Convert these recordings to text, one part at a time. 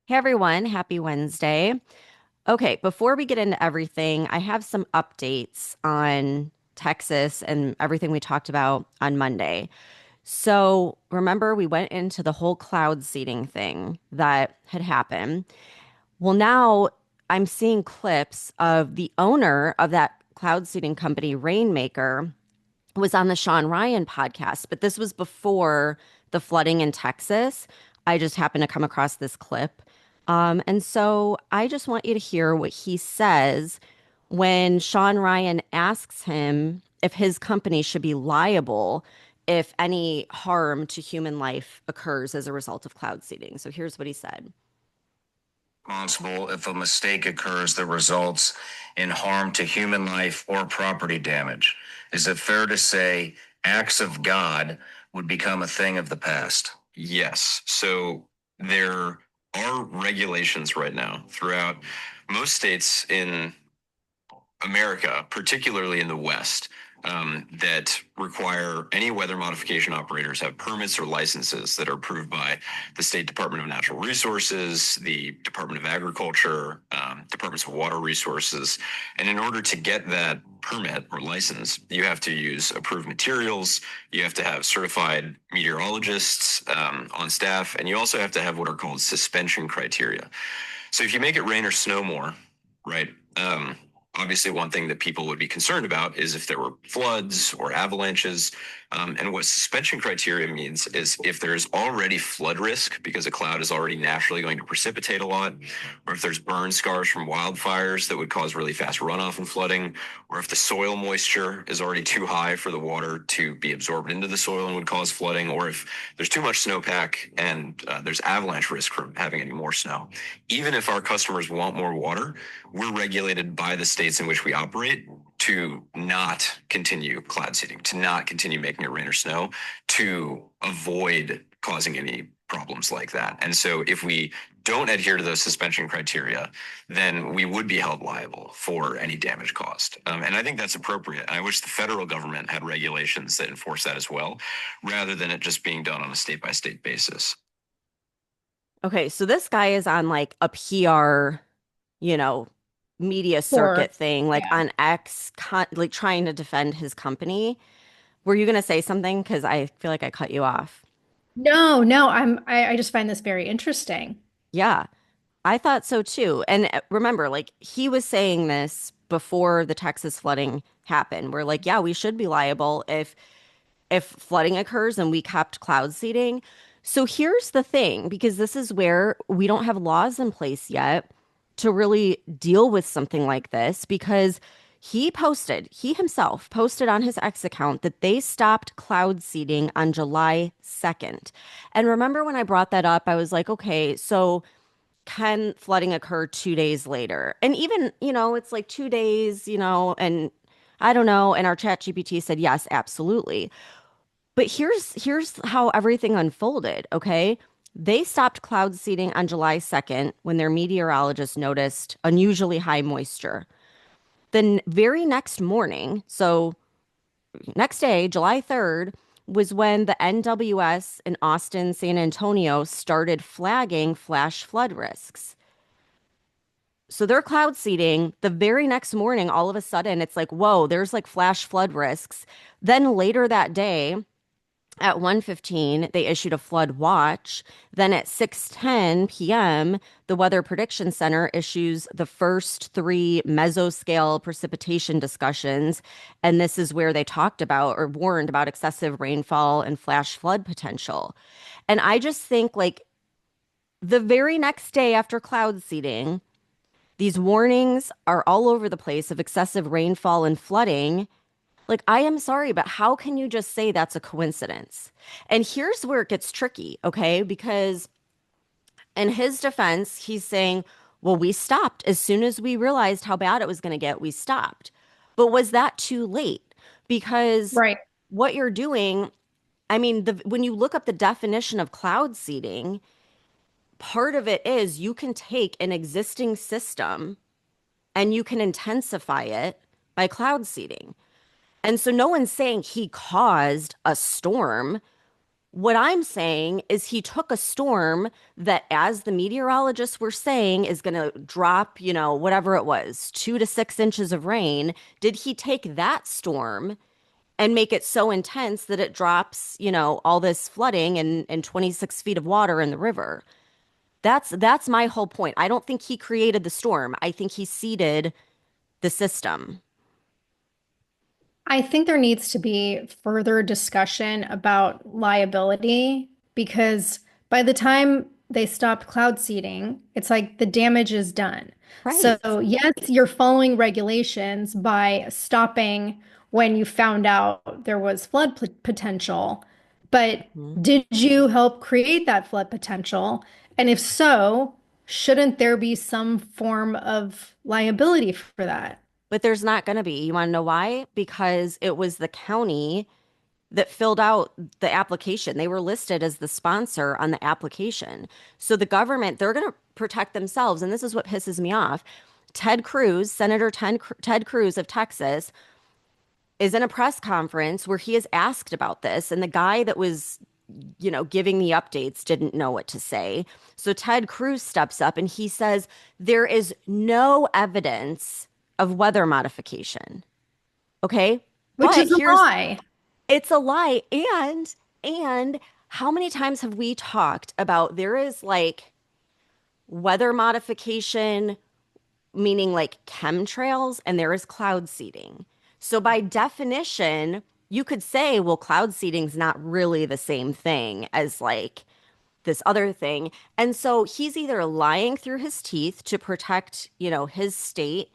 Hey everyone, happy Wednesday. Okay, before we get into everything, I have some updates on Texas and everything we talked about on Monday. So, remember, we went into the whole cloud seeding thing that had happened. Well, now I'm seeing clips of the owner of that cloud seeding company, Rainmaker, was on the Sean Ryan podcast, but this was before the flooding in Texas. I just happened to come across this clip. And so I just want you to hear what he says when Sean Ryan asks him if his company should be liable if any harm to human life occurs as a result of cloud seeding. So here's what he said. Responsible if a mistake occurs that results in harm to human life or property damage? Is it fair to say acts of God would become a thing of the past? Yes. So there are regulations right now throughout most states in America, particularly in the West, that require any weather modification operators have permits or licenses that are approved by the State Department of Natural Resources, the Department of Agriculture, Departments of Water Resources. And in order to get that permit or license, you have to use approved materials, you have to have certified meteorologists on staff, and you also have to have what are called suspension criteria. So if you make it rain or snow more, right? Obviously, one thing that people would be concerned about is if there were floods or avalanches. And what suspension criteria means is if there's already flood risk because a cloud is already naturally going to precipitate a lot, or if there's burn scars from wildfires that would cause really fast runoff and flooding, or if the soil moisture is already too high for the water to be absorbed into the soil and would cause flooding, or if there's too much snowpack and there's avalanche risk from having any more snow. Even if our customers want more water, we're regulated by the states in which we operate to not continue cloud seeding, to not continue making it rain or snow, to avoid causing any problems like that. And so if we don't adhere to those suspension criteria, then we would be held liable for any damage caused. And I think that's appropriate. I wish the federal government had regulations that enforce that as well, rather than it just being done on a state by state basis. Okay, so this guy is on like a PR, you know, media Or circuit thing, like yeah. on like trying to defend his company. Were you going to say something? Because I feel like I cut you off. No, I just find this very interesting. Yeah, I thought so too. And remember, like he was saying this before the Texas flooding happened. We're like, yeah, we should be liable if flooding occurs and we kept cloud seeding. So here's the thing, because this is where we don't have laws in place yet to really deal with something like this, because he himself posted on his X account that they stopped cloud seeding on July 2nd. And remember when I brought that up, I was like, okay, so can flooding occur 2 days later? And even, it's like 2 days, and I don't know. And our chat GPT said, yes, absolutely. But here's how everything unfolded, okay? They stopped cloud seeding on July 2nd when their meteorologist noticed unusually high moisture. The very next morning, so next day, July 3rd, was when the NWS in Austin, San Antonio started flagging flash flood risks. So they're cloud seeding. The very next morning, all of a sudden, it's like, whoa, there's like flash flood risks. Then later that day, at 1:15, they issued a flood watch. Then at 6:10 p.m., the Weather Prediction Center issues the first three mesoscale precipitation discussions. And this is where they talked about or warned about excessive rainfall and flash flood potential. And I just think like the very next day after cloud seeding, these warnings are all over the place of excessive rainfall and flooding. Like, I am sorry, but how can you just say that's a coincidence? And here's where it gets tricky, okay? Because in his defense, he's saying, well, we stopped. As soon as we realized how bad it was going to get, we stopped. But was that too late? Because Right. what you're doing, I mean, when you look up the definition of cloud seeding, part of it is you can take an existing system and you can intensify it by cloud seeding. And so no one's saying he caused a storm. What I'm saying is he took a storm that, as the meteorologists were saying, is going to drop, whatever it was, 2 to 6 inches of rain. Did he take that storm and make it so intense that it drops, all this flooding and 26 feet of water in the river? That's my whole point. I don't think he created the storm. I think he seeded the system. I think there needs to be further discussion about liability because by the time they stopped cloud seeding, it's like the damage is done. So, Right. yes, you're following regulations by stopping when you found out there was flood potential, but Mhm. did you help create that flood potential? And if so, shouldn't there be some form of liability for that? But there's not going to be. You want to know why? Because it was the county that filled out the application. They were listed as the sponsor on the application. So the government, they're going to protect themselves. And this is what pisses me off. Ted Cruz, Senator Ted Cruz of Texas, is in a press conference where he is asked about this. And the guy that was, giving the updates didn't know what to say. So Ted Cruz steps up and he says, there is no evidence of weather modification. Okay. Which But is a here's lie. it's a lie. And how many times have we talked about there is like weather modification, meaning like chemtrails, and there is cloud seeding. So by definition, you could say, well, cloud seeding's not really the same thing as like this other thing. And so he's either lying through his teeth to protect, his state,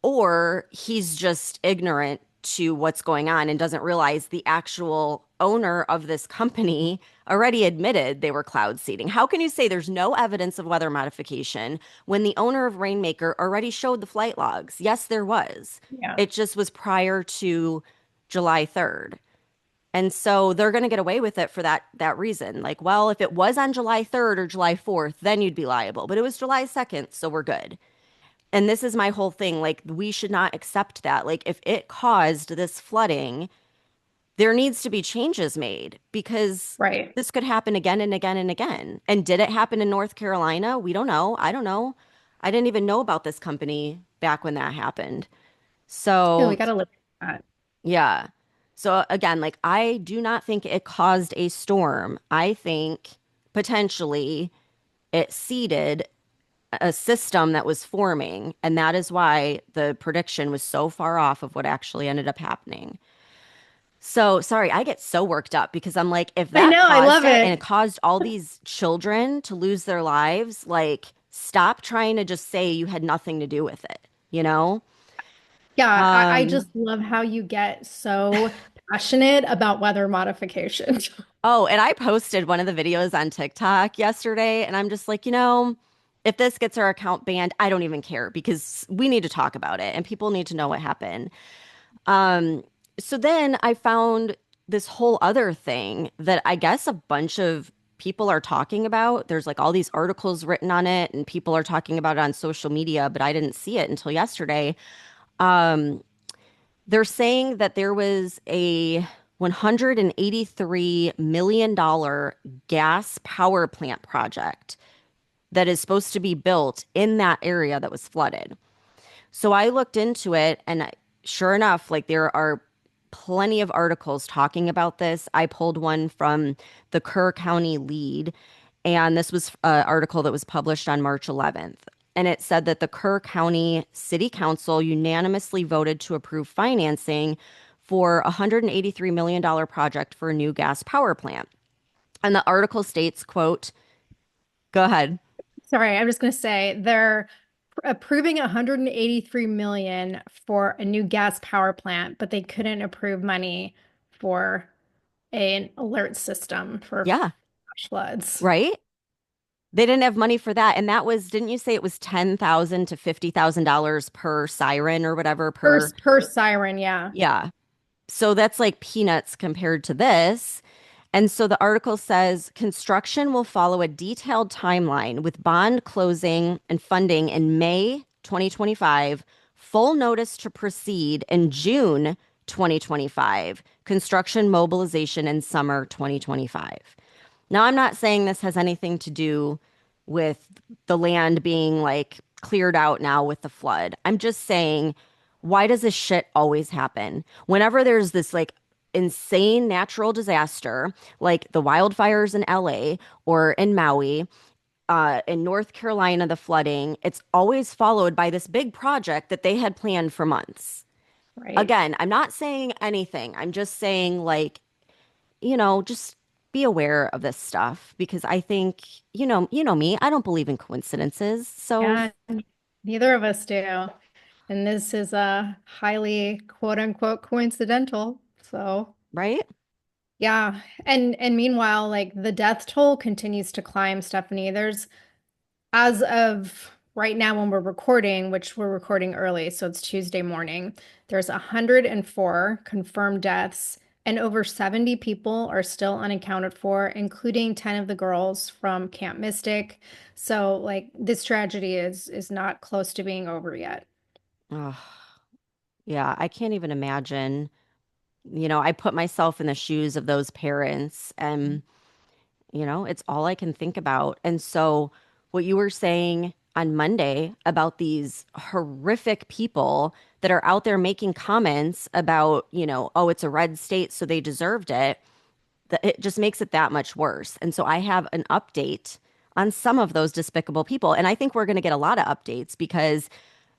or he's just ignorant to what's going on and doesn't realize the actual owner of this company already admitted they were cloud seeding. How can you say there's no evidence of weather modification when the owner of Rainmaker already showed the flight logs? Yes, there was. Yeah. It just was prior to July 3rd. And so they're going to get away with it for that reason. Like, well, if it was on July 3rd or July 4th, then you'd be liable. But it was July 2nd, so we're good. And this is my whole thing. Like, we should not accept that. Like, if it caused this flooding, there needs to be changes made because Right. this could happen again and again and again. And did it happen in North Carolina? We don't know. I don't know. I didn't even know about this company back when that happened. Yeah, we So, got to look at that. yeah. So, again, like, I do not think it caused a storm. I think potentially it seeded a system that was forming, and that is why the prediction was so far off of what actually ended up happening. So, sorry, I get so worked up because I'm like, if I that know, I caused love it and it it. caused all these children to lose their lives, like, stop trying to just say you had nothing to do with it, you know? Yeah, I Um, just love how you get so passionate about weather modification. oh, and I posted one of the videos on TikTok yesterday, and I'm just like, if this gets our account banned, I don't even care because we need to talk about it and people need to know what happened. Um, so then I found this whole other thing that I guess a bunch of people are talking about. There's like all these articles written on it, and people are talking about it on social media, but I didn't see it until yesterday. They're saying that there was a $183 million gas power plant project that is supposed to be built in that area that was flooded. So I looked into it, and sure enough, like there are plenty of articles talking about this. I pulled one from the Kerr County Lead, and this was an article that was published on March 11th. And it said that the Kerr County City Council unanimously voted to approve financing for a $183 million project for a new gas power plant. And the article states, quote, go ahead. Sorry, I'm just going to say they're approving 183 million for a new gas power plant, but they couldn't approve money for an alert system for Yeah, flash floods. right? They didn't have money for that. And that was, didn't you say it was 10,000 to $50,000 per siren or whatever per? Per siren, yeah. Yeah. So that's like peanuts compared to this. And so the article says construction will follow a detailed timeline with bond closing and funding in May 2025, full notice to proceed in June 2025, construction mobilization in summer 2025. Now, I'm not saying this has anything to do with the land being like cleared out now with the flood. I'm just saying, why does this shit always happen? Whenever there's this like insane natural disaster, like the wildfires in LA or in Maui, in North Carolina, the flooding, it's always followed by this big project that they had planned for months. Right. Again, I'm not saying anything. I'm just saying, like, just be aware of this stuff because I think, you know me, I don't believe in coincidences. So, Yeah, neither of us do. And this is a highly quote unquote coincidental. So right? yeah. And meanwhile, like the death toll continues to climb, Stephanie. There's as of right now when we're recording, which we're recording early, so it's Tuesday morning, there's 104 confirmed deaths, and over 70 people are still unaccounted for, including 10 of the girls from Camp Mystic. So like this tragedy is not close to being over yet. Ugh, yeah, I can't even imagine. I put myself in the shoes of those parents and it's all I can think about. And so, what you were saying on Monday about these horrific people that are out there making comments about, oh, it's a red state, so they deserved it, that it just makes it that much worse. And so, I have an update on some of those despicable people. And I think we're going to get a lot of updates because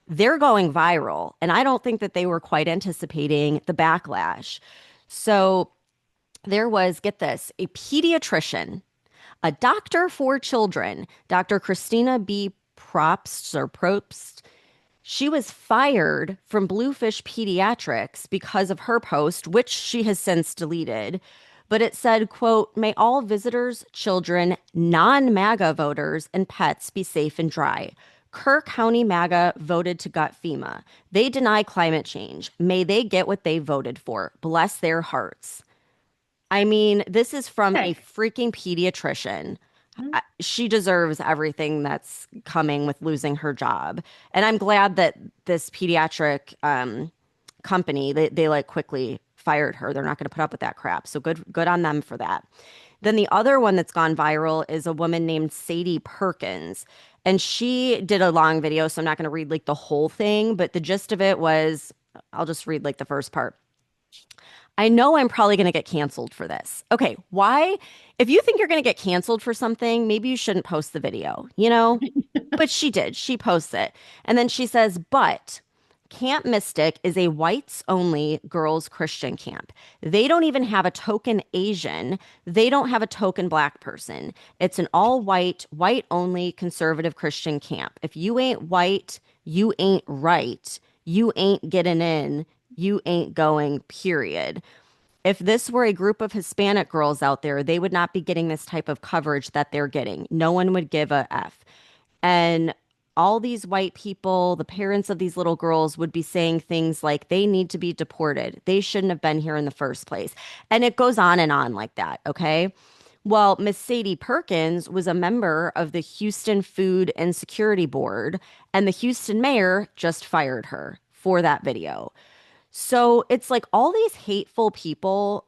they're going viral. And I don't think that they were quite anticipating the backlash. So, there was, get this, a pediatrician, a doctor for children, Dr. Christina B. Probst. She was fired from Bluefish Pediatrics because of her post, which she has since deleted. But it said, quote, may all visitors, children, non-MAGA voters, and pets be safe and dry. Kerr County MAGA voted to gut FEMA. They deny climate change. May they get what they voted for. Bless their hearts. I mean, this is from a Heck. freaking pediatrician. She deserves everything that's coming with losing her job. And I'm glad that this pediatric company, they like quickly fired her. They're not going to put up with that crap. So good on them for that. Then the other one that's gone viral is a woman named Sadie Perkins. And she did a long video, so I'm not going to read like the whole thing, but the gist of it was I'll just read like the first part. I know I'm probably going to get canceled for this. Okay, why? If you think you're going to get canceled for something, maybe you shouldn't post the video, you know? But she did. She posts it. And then she says, but Camp Mystic is a whites only girls Christian camp. They don't even have a token Asian. They don't have a token black person. It's an all white, white only conservative Christian camp. If you ain't white, you ain't right. You ain't getting in. You ain't going, period. If this were a group of Hispanic girls out there, they would not be getting this type of coverage that they're getting. No one would give a F. And all these white people, the parents of these little girls, would be saying things like they need to be deported. They shouldn't have been here in the first place. And it goes on and on like that. Okay. Well, Miss Sadie Perkins was a member of the Houston Food and Security Board, and the Houston mayor just fired her for that video. So it's like all these hateful people,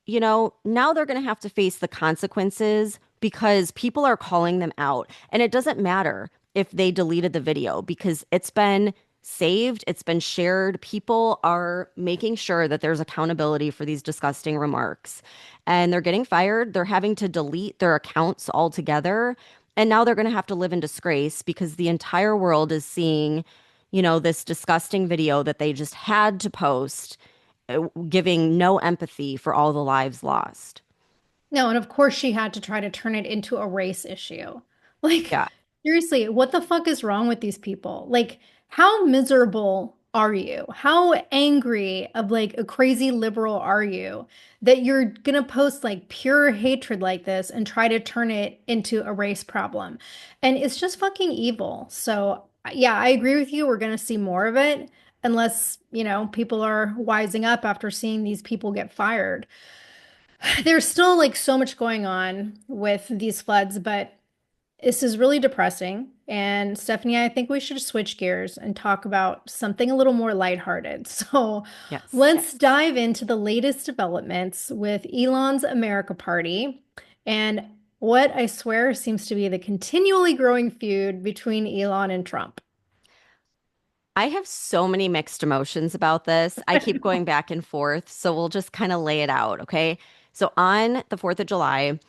now they're going to have to face the consequences because people are calling them out. And it doesn't matter if they deleted the video because it's been saved, it's been shared. People are making sure that there's accountability for these disgusting remarks. And they're getting fired. They're having to delete their accounts altogether. And now they're going to have to live in disgrace because the entire world is seeing, this disgusting video that they just had to post, giving no empathy for all the lives lost. No, and of course she had to try to turn it into a race issue. Like, Yeah. seriously, what the fuck is wrong with these people? Like, how miserable are you? How angry of like a crazy liberal are you that you're gonna post like pure hatred like this and try to turn it into a race problem? And it's just fucking evil. So, yeah, I agree with you. We're gonna see more of it unless, people are wising up after seeing these people get fired. There's still like so much going on with these floods, but this is really depressing. And Stephanie, I think we should switch gears and talk about something a little more lighthearted. So Yes. let's dive into the latest developments with Elon's America Party and what I swear seems to be the continually growing feud between Elon and Trump. I have so many mixed emotions about this. I keep going back and forth, so we'll just kind of lay it out, okay? So on the 4th of July,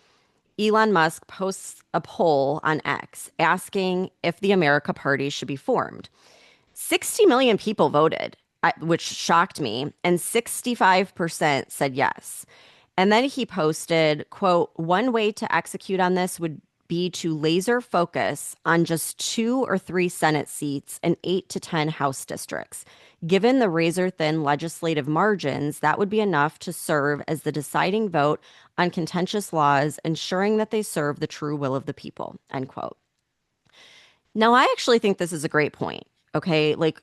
Elon Musk posts a poll on X asking if the America Party should be formed. 60 million people voted, which shocked me, and 65% said yes. And then he posted, quote, one way to execute on this would be to laser focus on just 2 or 3 Senate seats and 8 to 10 House districts. Given the razor thin legislative margins, that would be enough to serve as the deciding vote on contentious laws, ensuring that they serve the true will of the people, end quote. Now, I actually think this is a great point. Okay. Like,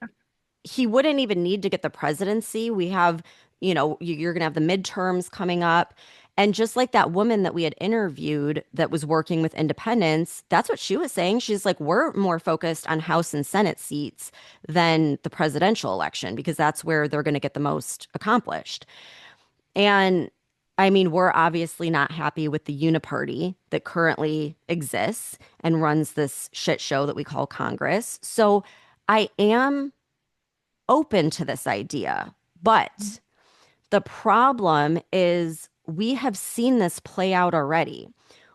he wouldn't even need to get the presidency. We have, you're going to have the midterms coming up. And just like that woman that we had interviewed that was working with independents, that's what she was saying. She's like, we're more focused on House and Senate seats than the presidential election because that's where they're going to get the most accomplished. And I mean, we're obviously not happy with the Uniparty that currently exists and runs this shit show that we call Congress. So I am open to this idea. But the problem is we have seen this play out already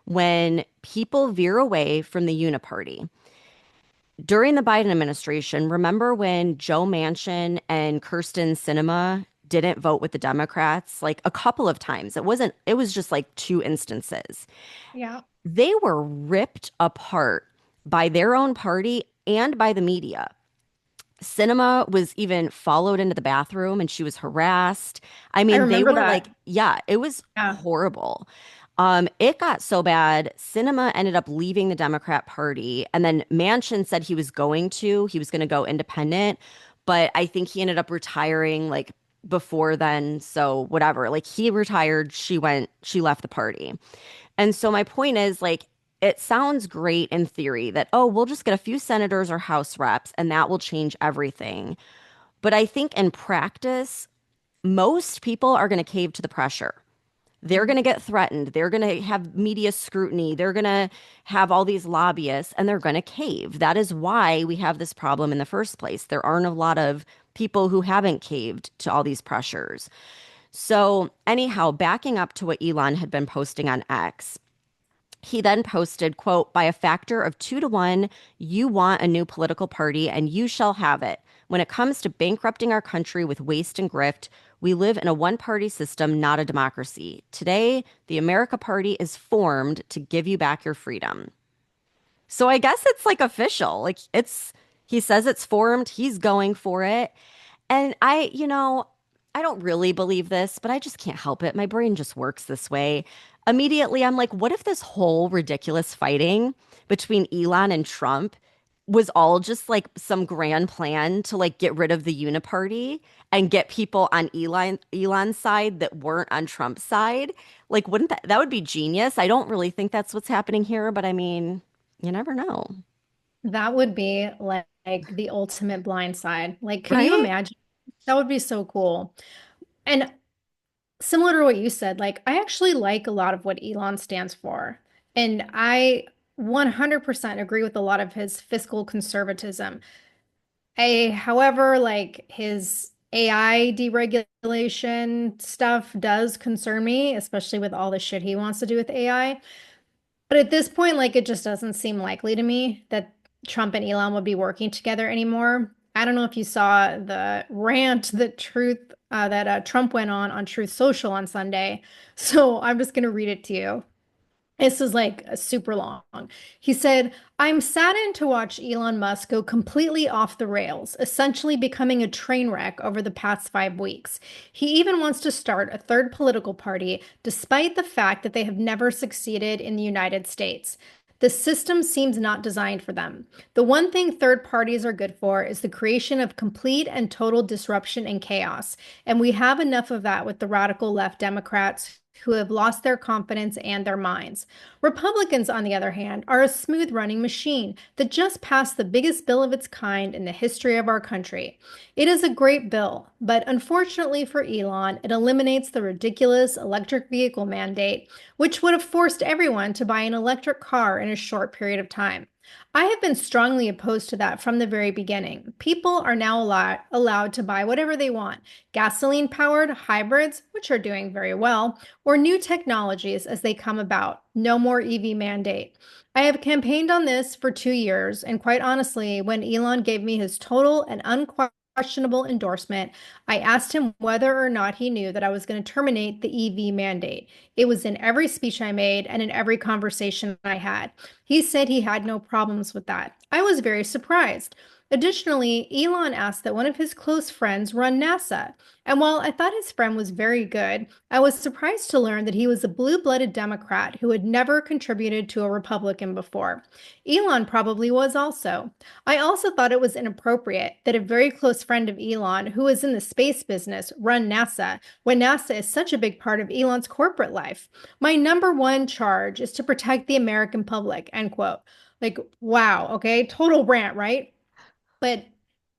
when people veer away from the Uniparty. During the Biden administration, remember when Joe Manchin and Kirsten Sinema didn't vote with the Democrats like a couple of times? It was just like 2 instances. Yeah. They were ripped apart by their own party and by the media. Cinema was even followed into the bathroom and she was harassed. I I mean, they remember were like, that. yeah, it was Yeah. horrible. It got so bad, Cinema ended up leaving the Democrat Party, and then Manchin said he was going to go independent, but I think he ended up retiring like before then. So whatever, like he retired, she left the party. And so my point is like, it sounds great in theory that, oh, we'll just get a few senators or House reps and that will change everything. But I think in practice, most people are going to cave to the pressure. They're going to get threatened. They're going to have media scrutiny. They're going to have all these lobbyists and they're going to cave. That is why we have this problem in the first place. There aren't a lot of people who haven't caved to all these pressures. So, anyhow, backing up to what Elon had been posting on X, he then posted, quote, by a factor of 2 to 1, you want a new political party and you shall have it. When it comes to bankrupting our country with waste and grift, we live in a one-party system, not a democracy. Today, the America Party is formed to give you back your freedom. So I guess it's like official. He says it's formed, he's going for it. And I don't really believe this, but I just can't help it. My brain just works this way. Immediately, I'm like, what if this whole ridiculous fighting between Elon and Trump was all just like some grand plan to like get rid of the Uniparty and get people on Elon's side that weren't on Trump's side? Like, wouldn't that would be genius? I don't really think that's what's happening here, but I mean, you never know, That would be like the ultimate blind side. Like, can you right? imagine? That would be so cool. And similar to what you said, like I actually like a lot of what Elon stands for. And I 100% agree with a lot of his fiscal conservatism. However, like his AI deregulation stuff does concern me, especially with all the shit he wants to do with AI. But at this point, like it just doesn't seem likely to me that Trump and Elon would be working together anymore. I don't know if you saw the rant that Trump went on Truth Social on Sunday. So I'm just gonna read it to you. This is like super long. He said, I'm saddened to watch Elon Musk go completely off the rails, essentially becoming a train wreck over the past 5 weeks. He even wants to start a third political party, despite the fact that they have never succeeded in the United States. The system seems not designed for them. The one thing third parties are good for is the creation of complete and total disruption and chaos. And we have enough of that with the radical left Democrats who have lost their confidence and their minds. Republicans, on the other hand, are a smooth running machine that just passed the biggest bill of its kind in the history of our country. It is a great bill, but unfortunately for Elon, it eliminates the ridiculous electric vehicle mandate, which would have forced everyone to buy an electric car in a short period of time. I have been strongly opposed to that from the very beginning. People are now allowed to buy whatever they want, gasoline powered hybrids, which are doing very well, or new technologies as they come about. No more EV mandate. I have campaigned on this for 2 years, and quite honestly, when Elon gave me his total and unquestionable endorsement, I asked him whether or not he knew that I was going to terminate the EV mandate. It was in every speech I made and in every conversation I had. He said he had no problems with that. I was very surprised. Additionally, Elon asked that one of his close friends run NASA. And while I thought his friend was very good, I was surprised to learn that he was a blue-blooded Democrat who had never contributed to a Republican before. Elon probably was also. I also thought it was inappropriate that a very close friend of Elon, who is in the space business, run NASA when NASA is such a big part of Elon's corporate life. My number one charge is to protect the American public, end quote. Like, wow, okay, total rant, right? But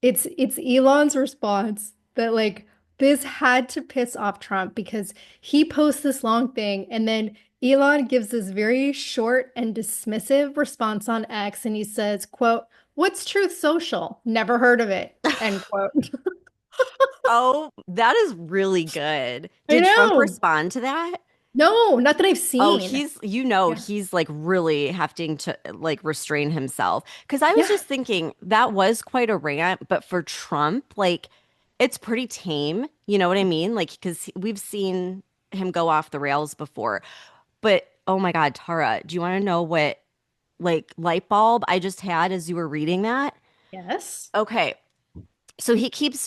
it's Elon's response that like this had to piss off Trump because he posts this long thing and then Elon gives this very short and dismissive response on X and he says, quote, "What's Truth Social? Never heard of it." End quote. Oh, that is really good. I Did Trump know. respond to that? No, not that I've Oh, seen. Yeah. he's like really having to like restrain himself. Because I was Yeah. just thinking that was quite a rant, but for Trump, like it's pretty tame. You know what I mean? Like, because we've seen him go off the rails before. But oh my God, Tara, do you want to know what like light bulb I just had as you were reading that? Yes. Okay. So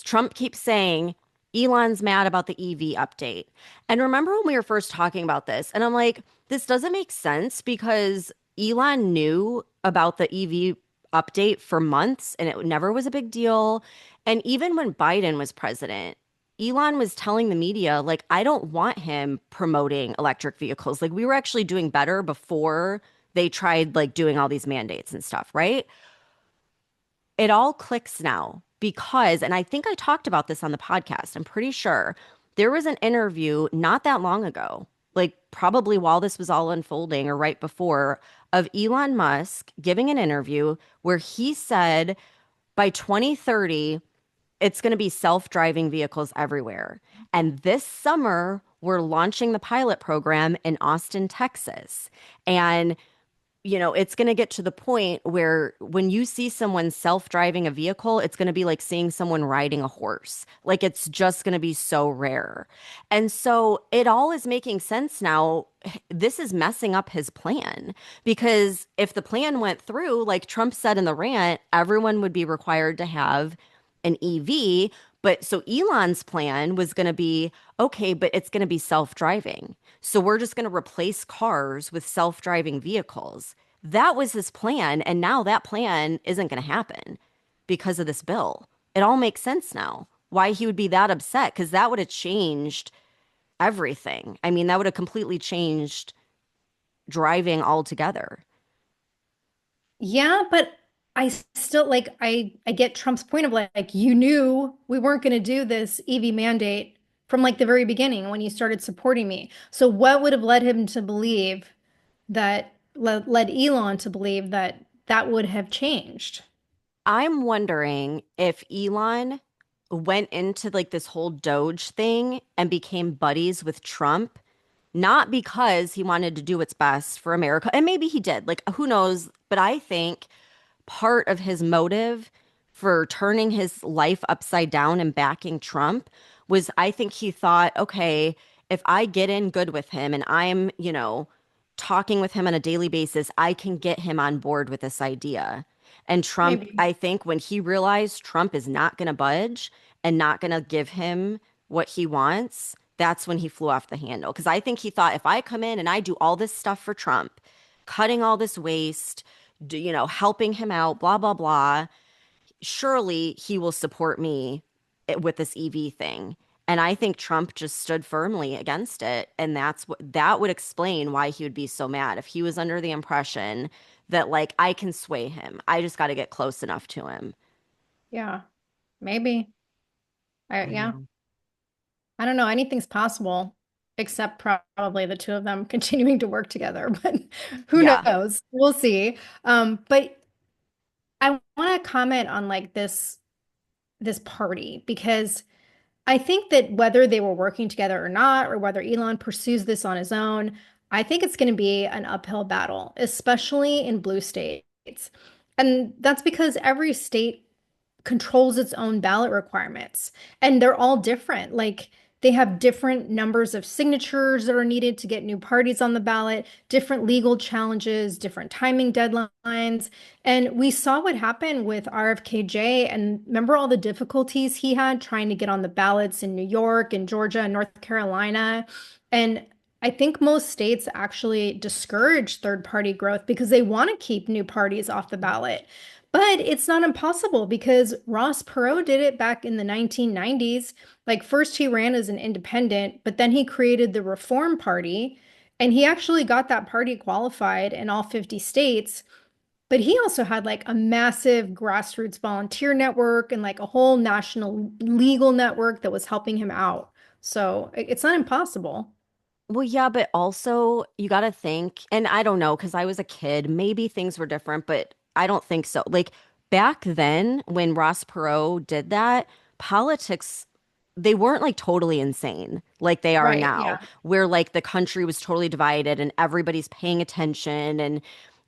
Trump keeps saying Elon's mad about the EV update. And remember when we were first talking about this? And I'm like, this doesn't make sense because Elon knew about the EV update for months and it never was a big deal. And even when Biden was president, Elon was telling the media, like, I don't want him promoting electric vehicles. Like, we were actually doing better before they tried like doing all these mandates and stuff, right? It all clicks now because, and I think I talked about this on the podcast, I'm pretty sure there was an interview not that long ago, like probably while this was all unfolding or right before, of Elon Musk giving an interview where he said by 2030, it's going to be self-driving vehicles everywhere. And this summer, we're launching the pilot program in Austin, Texas. And it's going to get to the point where when you see someone self-driving a vehicle, it's going to be like seeing someone riding a horse. Like it's just going to be so rare. And so it all is making sense now. This is messing up his plan because if the plan went through, like Trump said in the rant, everyone would be required to have an EV. But so Elon's plan was going to be okay, but it's going to be self-driving. So we're just going to replace cars with self-driving vehicles. That was his plan. And now that plan isn't going to happen because of this bill. It all makes sense now why he would be that upset because that would have changed everything. I mean, that would have completely changed driving altogether. Yeah, but I still like I get Trump's point of like you knew we weren't going to do this EV mandate from like the very beginning when you started supporting me. So what would have led him to believe that led Elon to believe that that would have changed? I'm wondering if Elon went into like this whole Doge thing and became buddies with Trump, not because he wanted to do what's best for America. And maybe he did, like, who knows? But I think part of his motive for turning his life upside down and backing Trump was I think he thought, okay, if I get in good with him and I'm, talking with him on a daily basis, I can get him on board with this idea. And Trump, Maybe. I think when he realized Trump is not going to budge and not going to give him what he wants, that's when he flew off the handle. Because I think he thought if I come in and I do all this stuff for Trump, cutting all this waste, helping him out, blah, blah, blah, surely he will support me with this EV thing. And I think Trump just stood firmly against it. And that would explain why he would be so mad if he was under the impression that, like, I can sway him. I just got to get close enough to him. Yeah, maybe. Yeah. Mhm. I don't know. Anything's possible, except probably the two of them continuing to work together. But who Yeah. knows? We'll see. But I want to comment on like this party because I think that whether they were working together or not, or whether Elon pursues this on his own, I think it's going to be an uphill battle, especially in blue states. And that's because every state controls its own ballot requirements, and they're all different. Like they have different numbers of signatures that are needed to get new parties on the ballot, different legal challenges, different timing deadlines. And we saw what happened with RFKJ, and remember all the difficulties he had trying to get on the ballots in New York and Georgia and North Carolina. And I think most states actually discourage third party growth because they want to keep new parties off the ballot. But it's not impossible because Ross Perot did it back in the 1990s. Like, first he ran as an independent, but then he created the Reform Party, and he actually got that party qualified in all 50 states. But he also had like a massive grassroots volunteer network and like a whole national legal network that was helping him out. So it's not impossible. Well, yeah, but also you got to think, and I don't know, because I was a kid, maybe things were different, but I don't think so. Like back then, when Ross Perot did that, politics, they weren't like totally insane like they are Right. now, Yeah. where like the country was totally divided and everybody's paying attention. And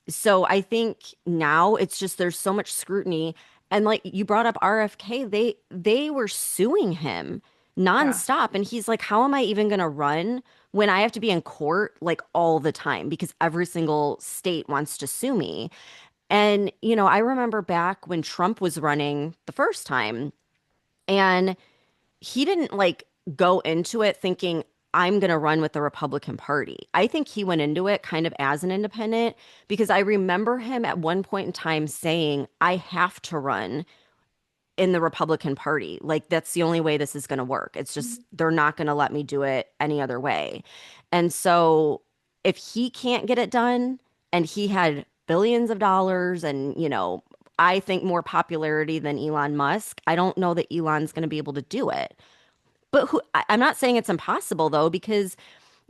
so I think now it's just there's so much scrutiny. And like you brought up RFK, they were suing him Yeah. nonstop. And he's like, how am I even gonna run when I have to be in court like all the time because every single state wants to sue me? And I remember back when Trump was running the first time, and he didn't like go into it thinking I'm going to run with the Republican Party. I think he went into it kind of as an independent because I remember him at one point in time saying, I have to run in the Republican Party. Like, that's the only way this is going to work. It's just, they're not going to let me do it any other way. And so, if he can't get it done and he had billions of dollars and, I think more popularity than Elon Musk, I don't know that Elon's going to be able to do it. But I'm not saying it's impossible though, because,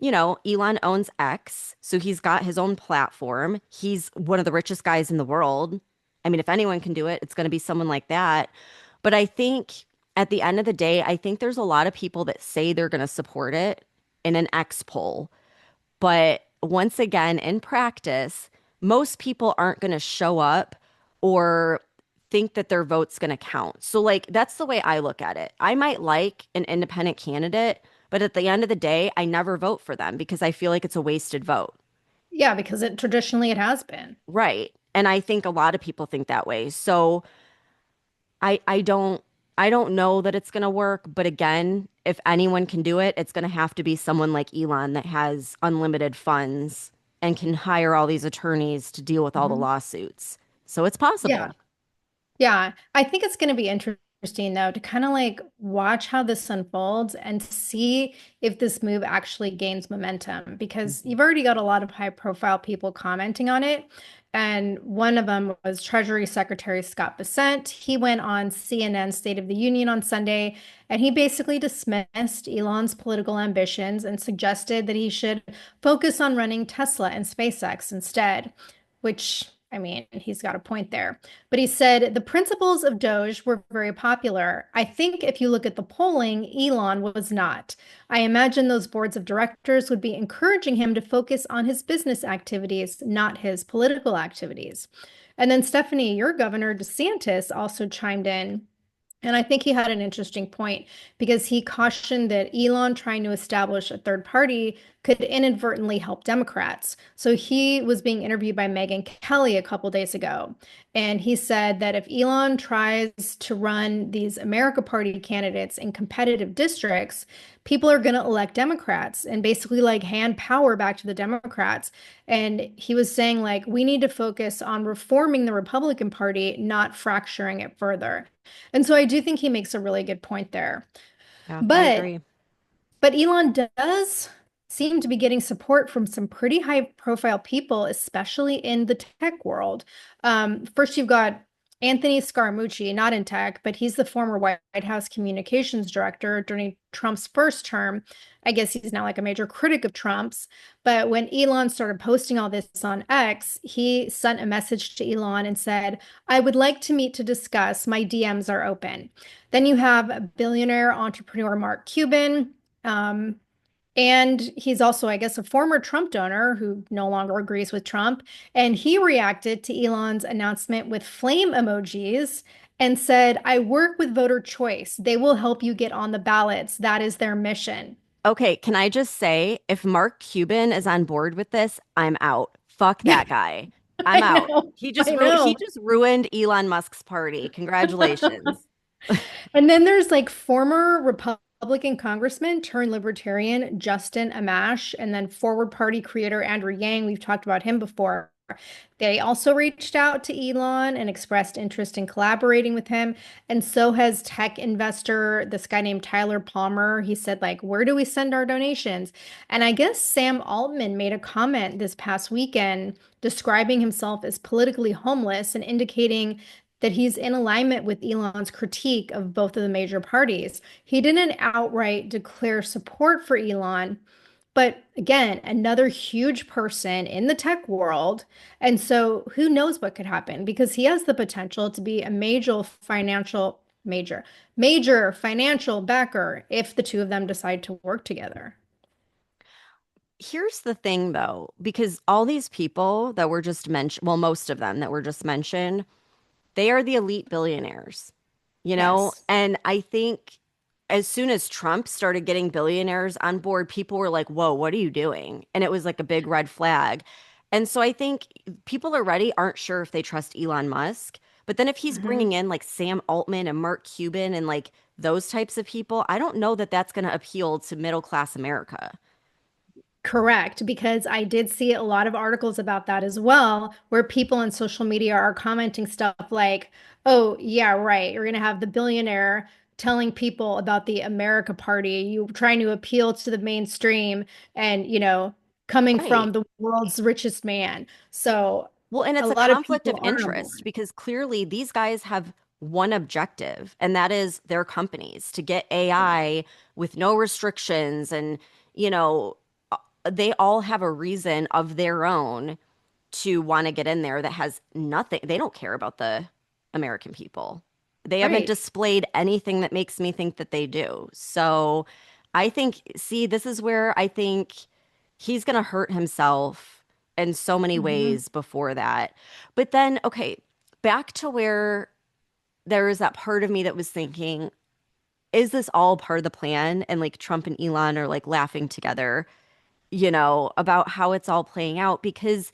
Elon owns X, so he's got his own platform. He's one of the richest guys in the world. I mean, if anyone can do it, it's going to be someone like that. But I think at the end of the day, I think there's a lot of people that say they're going to support it in an X poll. But once again, in practice, most people aren't going to show up or think that their vote's going to count. So, like, that's the way I look at it. I might like an independent candidate, but at the end of the day, I never vote for them because I feel like it's a wasted vote. Yeah, because it traditionally it has been. Right. And I think a lot of people think that way. So, I don't know that it's going to work, but again, if anyone can do it, it's going to have to be someone like Elon that has unlimited funds and can hire all these attorneys to deal with all the Mhm. lawsuits. So it's Yeah. possible. Yeah, I think it's going to be interesting though to kind of like watch how this unfolds and see if this move actually gains momentum because Mhm. you've already got a lot of high profile people commenting on it. And one of them was Treasury Secretary Scott Bessent. He went on CNN State of the Union on Sunday and he basically dismissed Elon's political ambitions and suggested that he should focus on running Tesla and SpaceX instead, which I mean, he's got a point there. But he said the principles of Doge were very popular. I think if you look at the polling, Elon was not. I imagine those boards of directors would be encouraging him to focus on his business activities, not his political activities. And then Stephanie, your governor DeSantis also chimed in. And I think he had an interesting point because he cautioned that Elon trying to establish a third party could inadvertently help Democrats. So he was being interviewed by Megyn Kelly a couple days ago. And he said that if Elon tries to run these America Party candidates in competitive districts, people are going to elect Democrats and basically like hand power back to the Democrats. And he was saying, like, we need to focus on reforming the Republican Party, not fracturing it further. And so I do think he makes a really good point there. Yeah, I But agree. But Elon does seem to be getting support from some pretty high profile people, especially in the tech world. First, you've got Anthony Scaramucci, not in tech, but he's the former White House communications director during Trump's first term. I guess he's now like a major critic of Trump's. But when Elon started posting all this on X, he sent a message to Elon and said, I would like to meet to discuss. My DMs are open. Then you have billionaire entrepreneur Mark Cuban. Um, and he's also, I guess, a former Trump donor who no longer agrees with Trump. And he reacted to Elon's announcement with flame emojis and said, I work with voter choice. They will help you get on the ballots. That is their mission. Okay, can I just say, if Mark Cuban is on board with this, I'm out. Fuck that guy. I'm I out. know. I He know. just ruined Elon Musk's party. Congratulations. And then there's like former Republican congressman turned libertarian Justin Amash, and then Forward Party creator Andrew Yang. We've talked about him before. They also reached out to Elon and expressed interest in collaborating with him. And so has tech investor, this guy named Tyler Palmer. He said, like, where do we send our donations? And I guess Sam Altman made a comment this past weekend describing himself as politically homeless and indicating that he's in alignment with Elon's critique of both of the major parties. He didn't outright declare support for Elon, but again, another huge person in the tech world. And so who knows what could happen because he has the potential to be a major financial backer if the two of them decide to work together. Here's the thing, though, because all these people that were just mentioned, well, most of them that were just mentioned, they are the elite billionaires, you know? Yes. And I think as soon as Trump started getting billionaires on board, people were like, whoa, what are you doing? And it was like a big red flag. And so I think people already aren't sure if they trust Elon Musk. But then if he's Mhm. bringing in like Sam Altman and Mark Cuban and like those types of people, I don't know that that's going to appeal to middle class America. Correct, because I did see a lot of articles about that as well, where people on social media are commenting stuff like, oh, yeah, right. You're going to have the billionaire telling people about the America Party, you trying to appeal to the mainstream and, coming from Right. the world's richest man. So Well, and a it's a lot of conflict of people aren't on interest board. because clearly these guys have one objective, and that is their companies to get AI with no restrictions. And, you know, they all have a reason of their own to want to get in there that has nothing. They don't care about the American people. They haven't Right. displayed anything that makes me think that they do. So I think, see, this is where I think he's going to hurt himself in so many Hmm. ways before that. But then, okay, back to where there was that part of me that was thinking, is this all part of the plan? And like Trump and Elon are like laughing together, about how it's all playing out because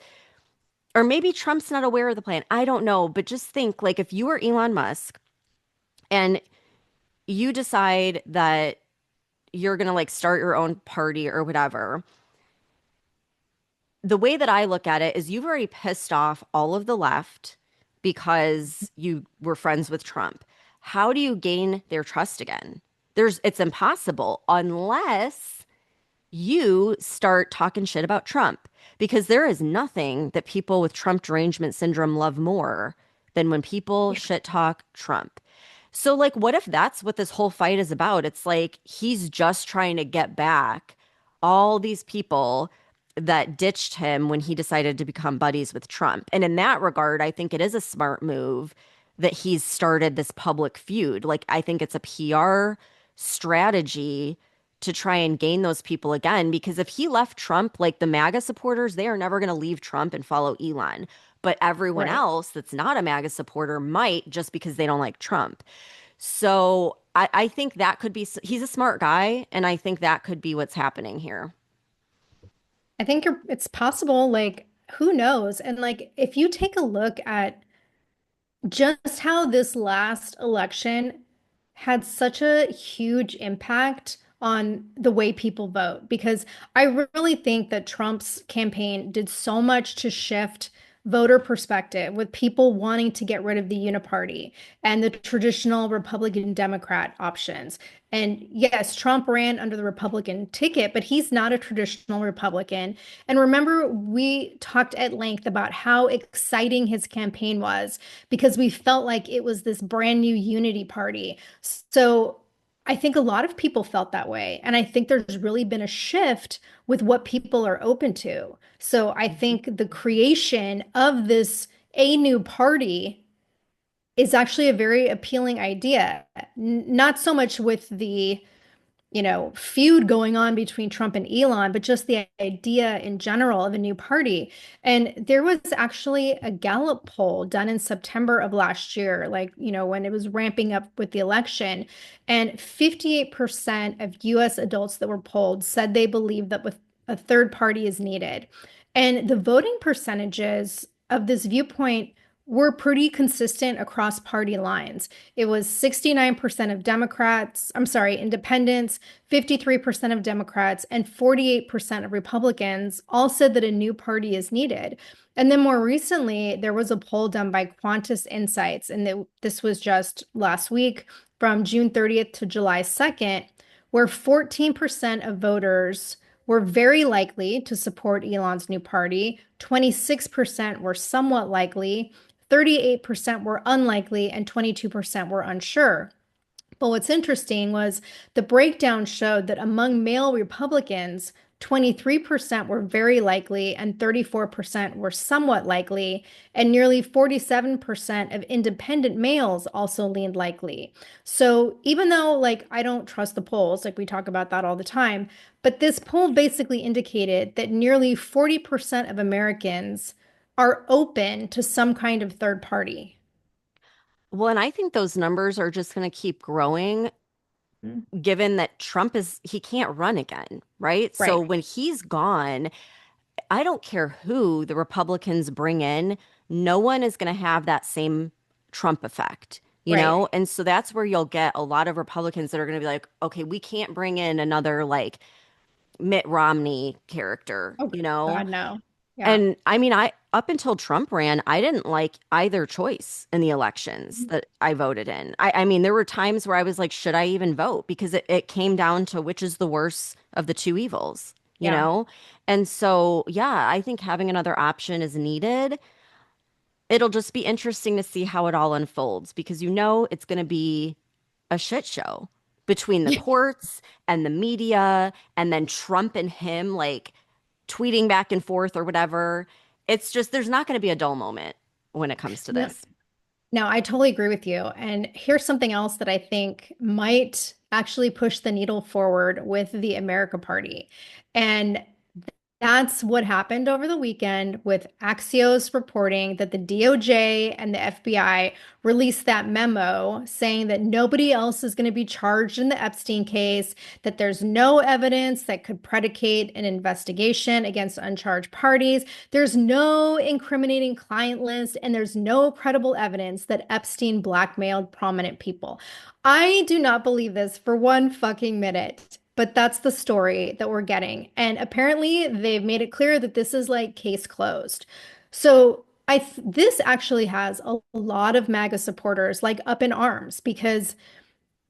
or maybe Trump's not aware of the plan. I don't know, but just think like if you are Elon Musk and you decide that you're going to like start your own party or whatever, the way that I look at it is you've already pissed off all of the left because you were friends with Trump. How do you gain their trust again? It's impossible unless you start talking shit about Trump because there is nothing that people with Trump derangement syndrome love more than when people Yeah. shit talk Trump. So, like, what if that's what this whole fight is about? It's like he's just trying to get back all these people that ditched him when he decided to become buddies with Trump. And in that regard, I think it is a smart move that he's started this public feud. Like, I think it's a PR strategy to try and gain those people again. Because if he left Trump, like the MAGA supporters, they are never going to leave Trump and follow Elon. But everyone Right. else that's not a MAGA supporter might just because they don't like Trump. So I think that could be, he's a smart guy. And I think that could be what's happening here. I think it's possible, like, who knows? And like, if you take a look at just how this last election had such a huge impact on the way people vote because I really think that Trump's campaign did so much to shift voter perspective, with people wanting to get rid of the Uniparty and the traditional Republican Democrat options. And yes, Trump ran under the Republican ticket, but he's not a traditional Republican. And remember, we talked at length about how exciting his campaign was because we felt like it was this brand new unity party. So I think a lot of people felt that way. And I think there's really been a shift with what people are open to. So I think the creation of this a new party is actually a very appealing idea. Not so much with the feud going on between Trump and Elon, but just the idea in general of a new party. And there was actually a Gallup poll done in September of last year, like, when it was ramping up with the election. And 58% of US adults that were polled said they believe that with a third party is needed. And the voting percentages of this viewpoint were pretty consistent across party lines. It was 69% of Democrats, I'm sorry, independents, 53% of Democrats, and 48% of Republicans all said that a new party is needed. And then more recently, there was a poll done by Quantus Insights, and this was just last week from June 30th to July 2nd, where 14% of voters were very likely to support Elon's new party, 26% were somewhat likely, 38% were unlikely, and 22% were unsure. But what's interesting was the breakdown showed that among male Republicans, 23% were very likely and 34% were somewhat likely, and nearly 47% of independent males also leaned likely. So even though, like, I don't trust the polls, like we talk about that all the time, but this poll basically indicated that nearly 40% of Americans are open to some kind of third party. Well, and I think those numbers are just going to keep growing Mhm. given that he can't run again, right? So Right, when he's gone, I don't care who the Republicans bring in, no one is going to have that same Trump effect, you right. know? And so that's where you'll get a lot of Republicans that are going to be like, okay, we can't bring in another like Mitt Romney character, Oh, you know? God, no. Yeah. And I mean, I up until Trump ran, I didn't like either choice in the elections that I voted in. I mean, there were times where I was like, should I even vote? Because it came down to which is the worst of the two evils, you Yeah. know? And so, yeah, I think having another option is needed. It'll just be interesting to see how it all unfolds because it's going to be a shit show between the courts and the media and then Trump and him like tweeting back and forth or whatever. It's just there's not going to be a dull moment when it comes to No, this. no, I totally agree with you. And here's something else that I think might actually push the needle forward with the America Party. And that's what happened over the weekend with Axios reporting that the DOJ and the FBI released that memo saying that nobody else is going to be charged in the Epstein case, that there's no evidence that could predicate an investigation against uncharged parties. There's no incriminating client list, and there's no credible evidence that Epstein blackmailed prominent people. I do not believe this for one fucking minute. But that's the story that we're getting. And apparently they've made it clear that this is like case closed. So this actually has a lot of MAGA supporters like up in arms because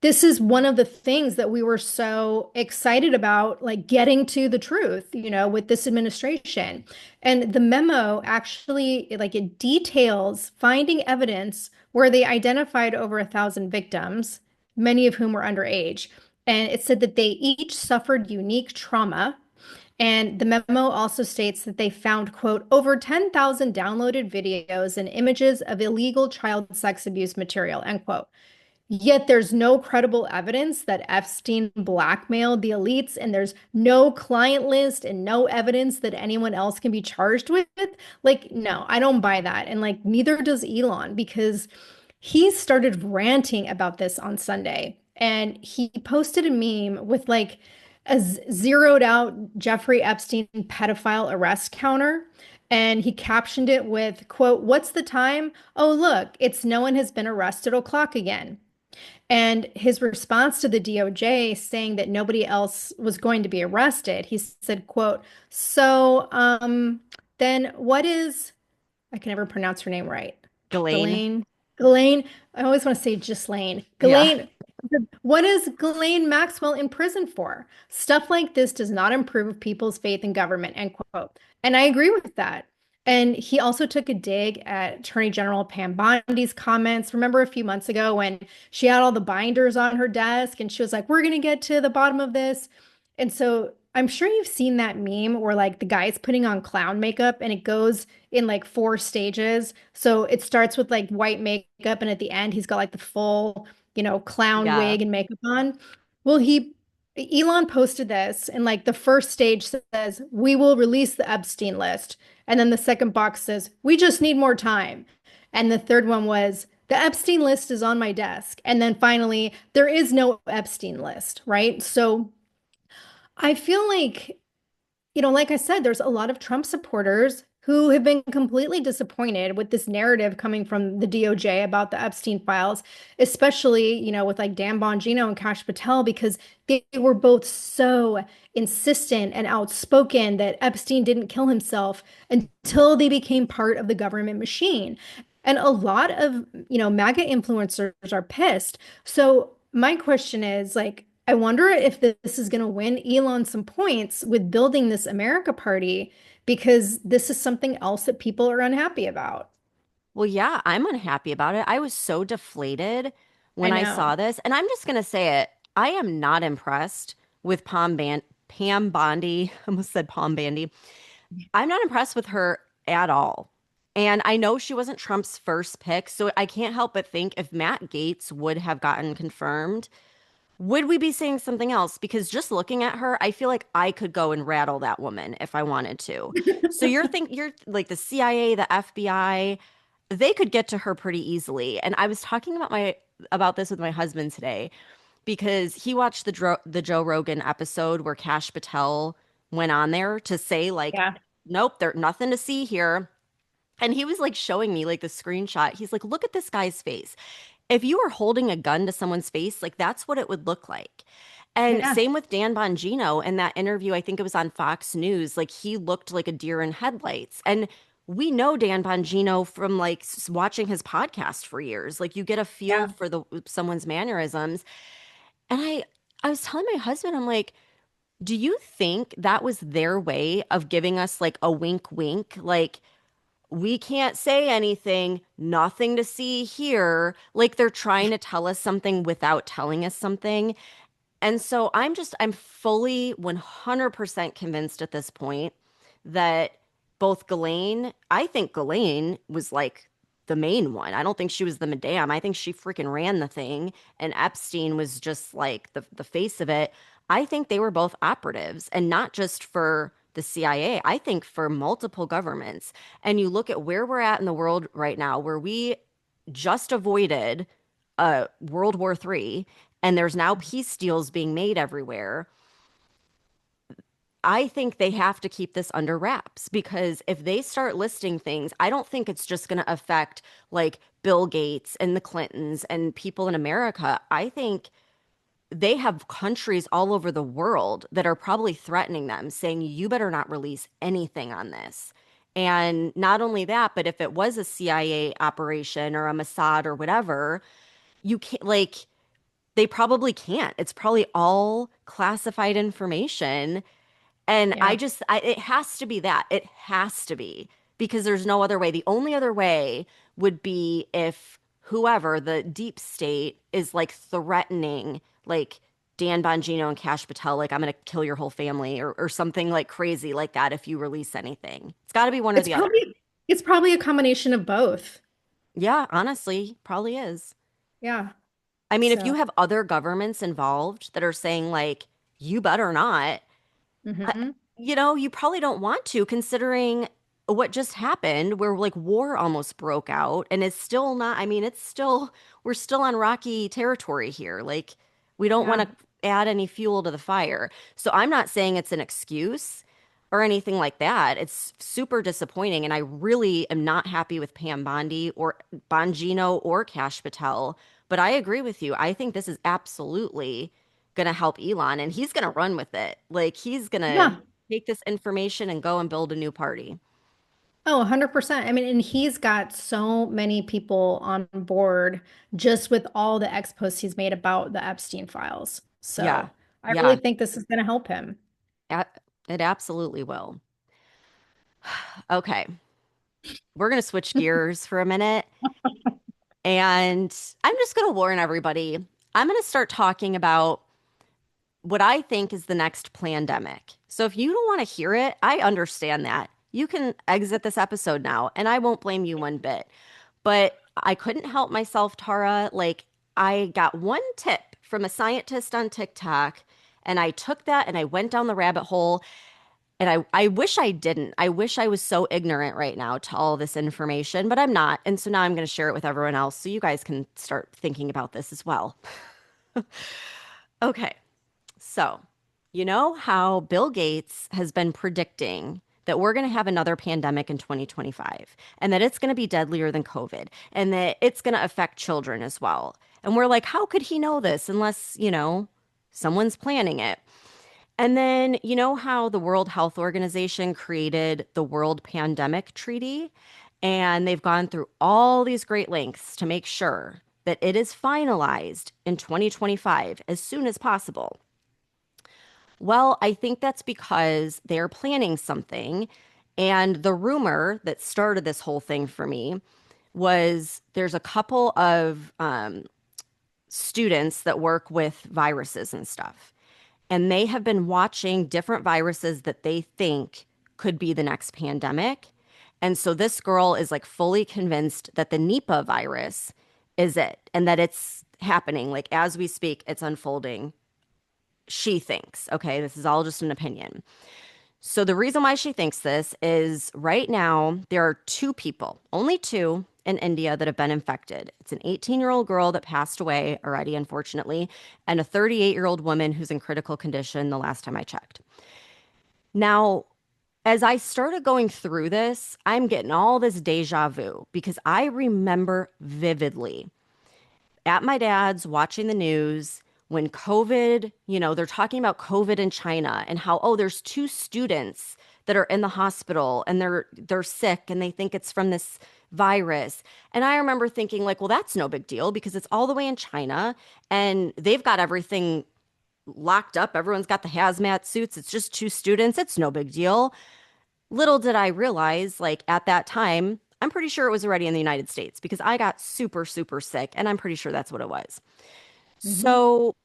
this is one of the things that we were so excited about, like getting to the truth, with this administration. And the memo actually, like, it details finding evidence where they identified over 1,000 victims, many of whom were underage. And it said that they each suffered unique trauma. And the memo also states that they found, quote, over 10,000 downloaded videos and images of illegal child sex abuse material, end quote. Yet there's no credible evidence that Epstein blackmailed the elites, and there's no client list and no evidence that anyone else can be charged with. Like, no, I don't buy that. And like, neither does Elon, because he started ranting about this on Sunday. And he posted a meme with like a zeroed out Jeffrey Epstein pedophile arrest counter. And he captioned it with, quote, "What's the time? Oh, look, it's no one has been arrested o'clock again." And his response to the DOJ saying that nobody else was going to be arrested, he said, quote, "So, then I can never pronounce her name right. Ghislaine. Ghislaine. Ghislaine. I always want to say Ghislaine. Yeah. Ghislaine. What is Ghislaine Maxwell in prison for? Stuff like this does not improve people's faith in government, end quote. And I agree with that. And he also took a dig at Attorney General Pam Bondi's comments. Remember a few months ago when she had all the binders on her desk and she was like, we're going to get to the bottom of this. And so I'm sure you've seen that meme where like the guy's putting on clown makeup and it goes in like four stages. So it starts with like white makeup and at the end he's got like the full, clown Yeah. wig and makeup on. Well, Elon posted this and like the first stage says, "We will release the Epstein list." And then the second box says, "We just need more time." And the third one was, "The Epstein list is on my desk." And then finally, there is no Epstein list, right? So I feel like, like I said, there's a lot of Trump supporters who have been completely disappointed with this narrative coming from the DOJ about the Epstein files, especially, with like Dan Bongino and Kash Patel, because they were both so insistent and outspoken that Epstein didn't kill himself until they became part of the government machine. And a lot of, MAGA influencers are pissed. So my question is like, I wonder if this is going to win Elon some points with building this America party because this is something else that people are unhappy about. Well, yeah, I'm unhappy about it. I was so deflated I when I know. saw this. And I'm just going to say it. I am not impressed with Pam Bondi. I almost said Palm Bandy. I'm not impressed with her at all. And I know she wasn't Trump's first pick, so I can't help but think if Matt Gaetz would have gotten confirmed, would we be saying something else? Because just looking at her, I feel like I could go and rattle that woman if I wanted to. So you're like the CIA, the FBI, they could get to her pretty easily. And I was talking about this with my husband today because he watched the Joe Rogan episode where Kash Patel went on there to say like, Yeah. nope, there's nothing to see here. And he was like showing me like the screenshot. He's like, look at this guy's face. If you were holding a gun to someone's face, like that's what it would look like. And Yeah. same with Dan Bongino in that interview, I think it was on Fox News, like he looked like a deer in headlights. And we know Dan Bongino from like watching his podcast for years. Like you get a feel Yeah. for the someone's mannerisms. And I was telling my husband, I'm like, do you think that was their way of giving us like a wink wink? Like we can't say anything, nothing to see here. Like they're trying to tell us something without telling us something. And so I'm fully 100% convinced at this point that both Ghislaine, I think Ghislaine was like the main one. I don't think she was the madame. I think she freaking ran the thing. And Epstein was just like the face of it. I think they were both operatives and not just for the CIA. I think for multiple governments. And you look at where we're at in the world right now, where we just avoided World War III, and there's now peace deals being made everywhere. I think they have to keep this under wraps because if they start listing things, I don't think it's just going to affect like Bill Gates and the Clintons and people in America. I think they have countries all over the world that are probably threatening them, saying, you better not release anything on this. And not only that, but if it was a CIA operation or a Mossad or whatever, you can't, like, they probably can't. It's probably all classified information. And Yeah. it has to be that. It has to be because there's no other way. The only other way would be if whoever the deep state is like threatening, like Dan Bongino and Kash Patel, like, I'm going to kill your whole family or something like crazy like that if you release anything. It's got to be one or It's the other. probably it's probably a combination of both. Yeah, honestly, probably is. Yeah. I mean, if you So, have other governments involved that are saying, like, you better not, I- mhm. you probably don't want to, considering what just happened, where like war almost broke out and it's still not, I mean, we're still on rocky territory here. Like, we don't want Yeah. to add any fuel to the fire. So I'm not saying it's an excuse or anything like that. It's super disappointing. And I really am not happy with Pam Bondi or Bongino or Kash Patel. But I agree with you. I think this is absolutely going to help Elon and he's going to run with it. Like he's going to Yeah. take this information and go and build a new party. Oh, 100%. I mean, and he's got so many people on board just with all the posts he's made about the Epstein files. Yeah. So I really Yeah. think this is going to help him. A- It absolutely will. Okay. We're going to switch gears for a minute. And I'm just going to warn everybody. I'm going to start talking about what I think is the next pandemic. So if you don't want to hear it, I understand that. You can exit this episode now, and I won't blame you one bit. But I couldn't help myself, Tara. Like, I got one tip from a scientist on TikTok, and I took that and I went down the rabbit hole. And I wish I didn't. I wish I was so ignorant right now to all this information, but I'm not. And so now I'm going to share it with everyone else so you guys can start thinking about this as well. Okay. So, you know how Bill Gates has been predicting that we're going to have another pandemic in 2025 and that it's going to be deadlier than COVID and that it's going to affect children as well. And we're like, how could he know this unless, someone's planning it? And then, you know how the World Health Organization created the World Pandemic Treaty? And they've gone through all these great lengths to make sure that it is finalized in 2025 as soon as possible. Well, I think that's because they're planning something. And the rumor that started this whole thing for me was there's a couple of students that work with viruses and stuff. And they have been watching different viruses that they think could be the next pandemic. And so this girl is like fully convinced that the Nipah virus is it and that it's happening. Like as we speak, it's unfolding. She thinks, okay, this is all just an opinion. So the reason why she thinks this is right now there are two people, only two in India that have been infected. It's an 18-year-old girl that passed away already, unfortunately, and a 38-year-old woman who's in critical condition the last time I checked. Now, as I started going through this, I'm getting all this deja vu because I remember vividly at my dad's watching the news when COVID, they're talking about COVID in China and how, oh, there's two students that are in the hospital and they're sick and they think it's from this virus. And I remember thinking like, well, that's no big deal because it's all the way in China and they've got everything locked up. Everyone's got the hazmat suits. It's just two students. It's no big deal. Little did I realize, like at that time, I'm pretty sure it was already in the United States because I got super, super sick, and I'm pretty sure that's what it was. Mhm. So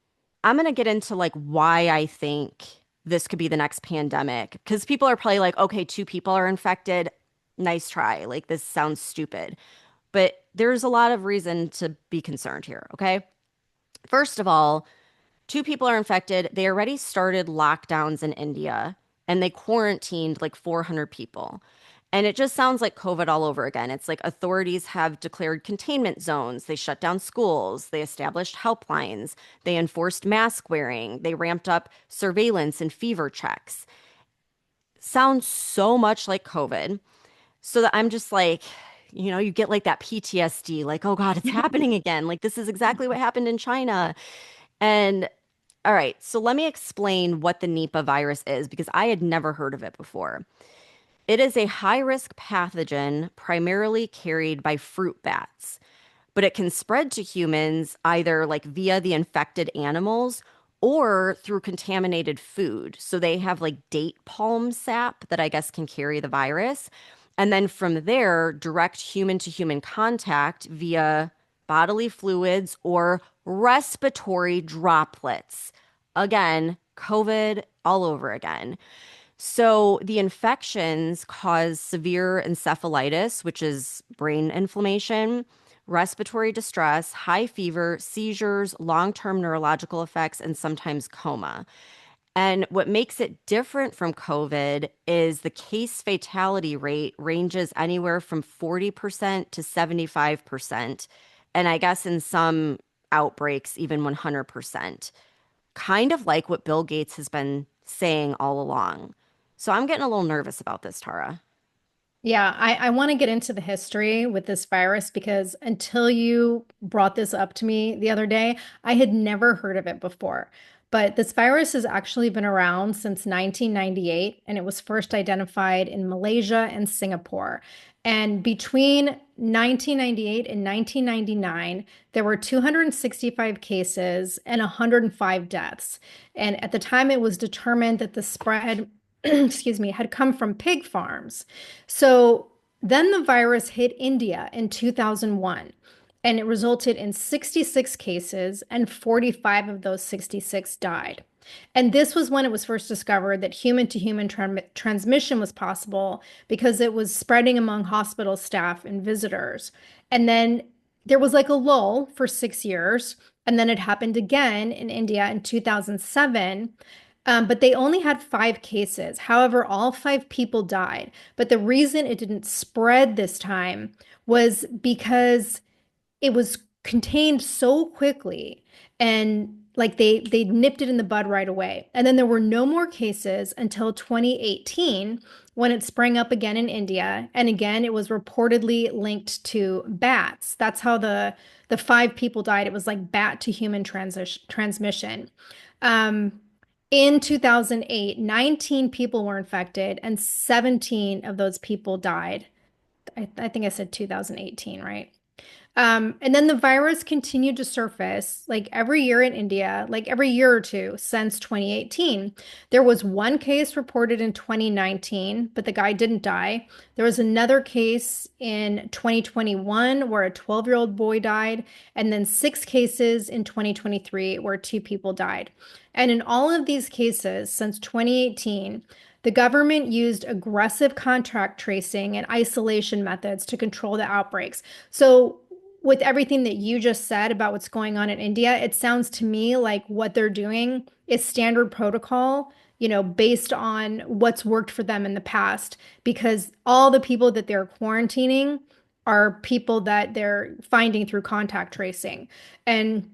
I'm going to get into like why I think this could be the next pandemic because people are probably like, okay, two people are infected. Nice try. Like this sounds stupid. But there's a lot of reason to be concerned here. Okay. First of all, two people are infected. They already started lockdowns in India and they quarantined like 400 people. And it just sounds like COVID all over again. It's like authorities have declared containment zones. They shut down schools. They established helplines. They enforced mask wearing. They ramped up surveillance and fever checks. Sounds so much like COVID. So that I'm just like, you get like that PTSD, like, oh God, it's happening again. Like, this is exactly what happened in China. And all right, so let me explain what the Nipah virus is because I had never heard of it before. It is a high risk pathogen primarily carried by fruit bats, but it can spread to humans either like via the infected animals or through contaminated food. So they have like date palm sap that I guess can carry the virus. And then from there, direct human to human contact via bodily fluids or respiratory droplets. Again, COVID all over again. So the infections cause severe encephalitis, which is brain inflammation, respiratory distress, high fever, seizures, long-term neurological effects, and sometimes coma. And what makes it different from COVID is the case fatality rate ranges anywhere from 40% to 75%. And I guess in some outbreaks, even 100%, kind of like what Bill Gates has been saying all along. So I'm getting a little nervous about this, Tara. Yeah, I want to get into the history with this virus because until you brought this up to me the other day, I had never heard of it before. But this virus has actually been around since 1998, and it was first identified in Malaysia and Singapore. And between 1998 and 1999, there were 265 cases and 105 deaths. And at the time, it was determined that the spread, excuse me, had come from pig farms. So then the virus hit India in 2001, and it resulted in 66 cases, and 45 of those 66 died. And this was when it was first discovered that human to human transmission was possible because it was spreading among hospital staff and visitors. And then there was like a lull for 6 years. And then it happened again in India in 2007. But they only had 5 cases. However, all 5 people died. But the reason it didn't spread this time was because it was contained so quickly, and like they nipped it in the bud right away. And then there were no more cases until 2018 when it sprang up again in India, and again it was reportedly linked to bats. That's how the 5 people died. It was like bat to human transmission. um in 2008, 19 people were infected and 17 of those people died. I think I said 2018, right? And then the virus continued to surface like every year in India, like every year or two since 2018. There was one case reported in 2019, but the guy didn't die. There was another case in 2021 where a 12-year-old boy died, and then 6 cases in 2023 where 2 people died. And in all of these cases since 2018, the government used aggressive contact tracing and isolation methods to control the outbreaks. So with everything that you just said about what's going on in India, it sounds to me like what they're doing is standard protocol, based on what's worked for them in the past, because all the people that they're quarantining are people that they're finding through contact tracing. And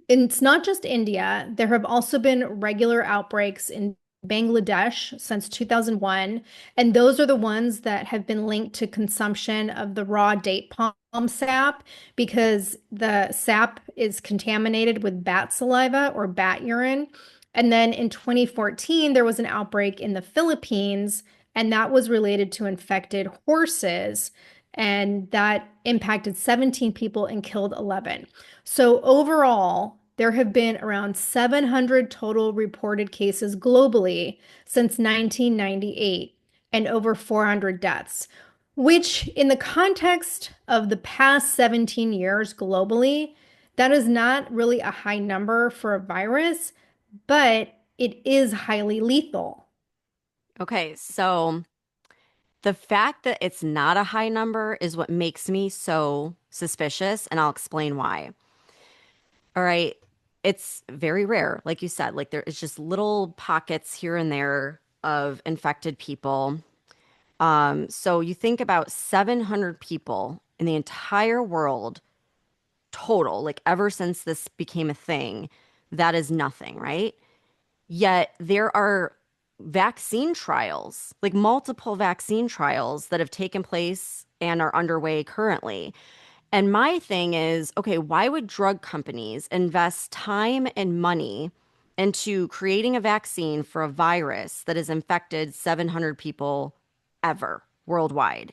it's not just India. There have also been regular outbreaks in Bangladesh since 2001, and those are the ones that have been linked to consumption of the raw date palm sap because the sap is contaminated with bat saliva or bat urine. And then in 2014, there was an outbreak in the Philippines, and that was related to infected horses, and that impacted 17 people and killed 11. So overall, there have been around 700 total reported cases globally since 1998 and over 400 deaths, which, in the context of the past 17 years globally, that is not really a high number for a virus, but it is highly lethal. Okay, so the fact that it's not a high number is what makes me so suspicious, and I'll explain why. All right, it's very rare, like you said, like there is just little pockets here and there of infected people. So you think about 700 people in the entire world total, like ever since this became a thing, that is nothing, right? Yet there are vaccine trials, like multiple vaccine trials that have taken place and are underway currently. And my thing is, okay, why would drug companies invest time and money into creating a vaccine for a virus that has infected 700 people ever worldwide?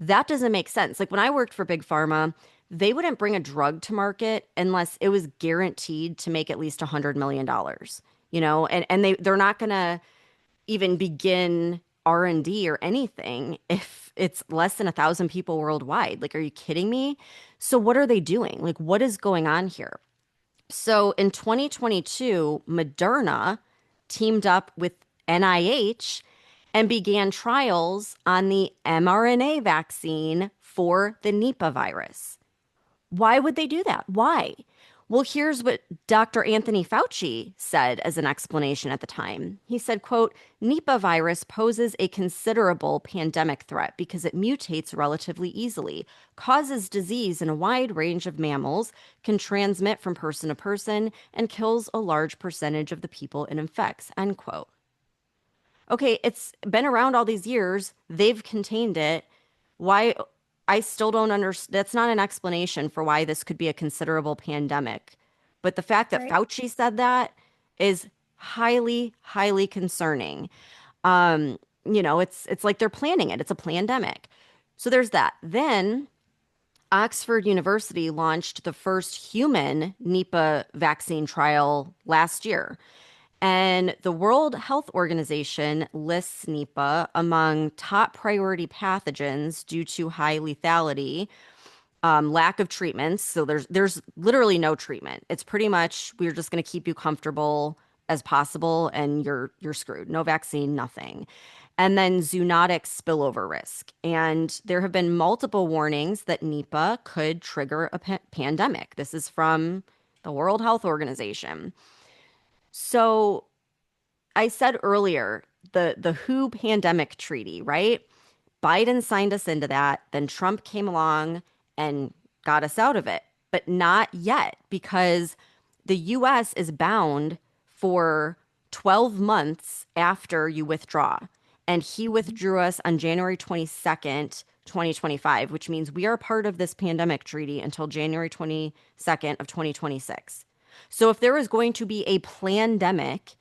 That doesn't make sense. Like when I worked for Big Pharma, they wouldn't bring a drug to market unless it was guaranteed to make at least $100 million, and they're not going to even begin R&D or anything if it's less than 1,000 people worldwide. Like, are you kidding me? So what are they doing? Like, what is going on here? So in 2022, Moderna teamed up with NIH and began trials on the mRNA vaccine for the Nipah virus. Why would they do that? Why? Well, here's what Dr. Anthony Fauci said as an explanation at the time. He said, quote, Nipah virus poses a considerable pandemic threat because it mutates relatively easily, causes disease in a wide range of mammals, can transmit from person to person, and kills a large percentage of the people it infects, end quote. Okay, it's been around all these years. They've contained it. Why? I still don't understand. That's not an explanation for why this could be a considerable pandemic. But the fact that Right. Fauci said that is highly, highly concerning. It's like they're planning it. It's a pandemic. So there's that. Then Oxford University launched the first human Nipah vaccine trial last year. And the World Health Organization lists Nipah among top priority pathogens due to high lethality, lack of treatments. So there's literally no treatment. It's pretty much we're just going to keep you comfortable as possible, and you're screwed. No vaccine, nothing. And then zoonotic spillover risk. And there have been multiple warnings that Nipah could trigger a pandemic. This is from the World Health Organization. So I said earlier, the WHO pandemic treaty, right? Biden signed us into that. Then Trump came along and got us out of it, but not yet because the US is bound for 12 months after you withdraw. And he withdrew us on January 22nd, 2025, which means we are part of this pandemic treaty until January 22nd of 2026. So if there is going to be a plandemic,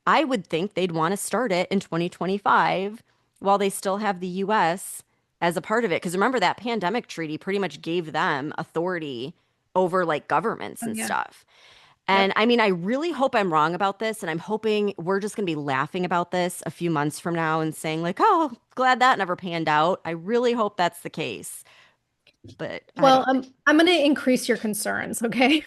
I would think they'd want to start it in 2025 while they still have the US as a part of it. Because remember, that pandemic treaty pretty much gave them authority over like governments Oh, and yeah. stuff. Yep. And I mean, I really hope I'm wrong about this. And I'm hoping we're just going to be laughing about this a few months from now and saying, like, oh, glad that never panned out. I really hope that's the case. But I Well, don't know. I'm going to increase your concerns, okay?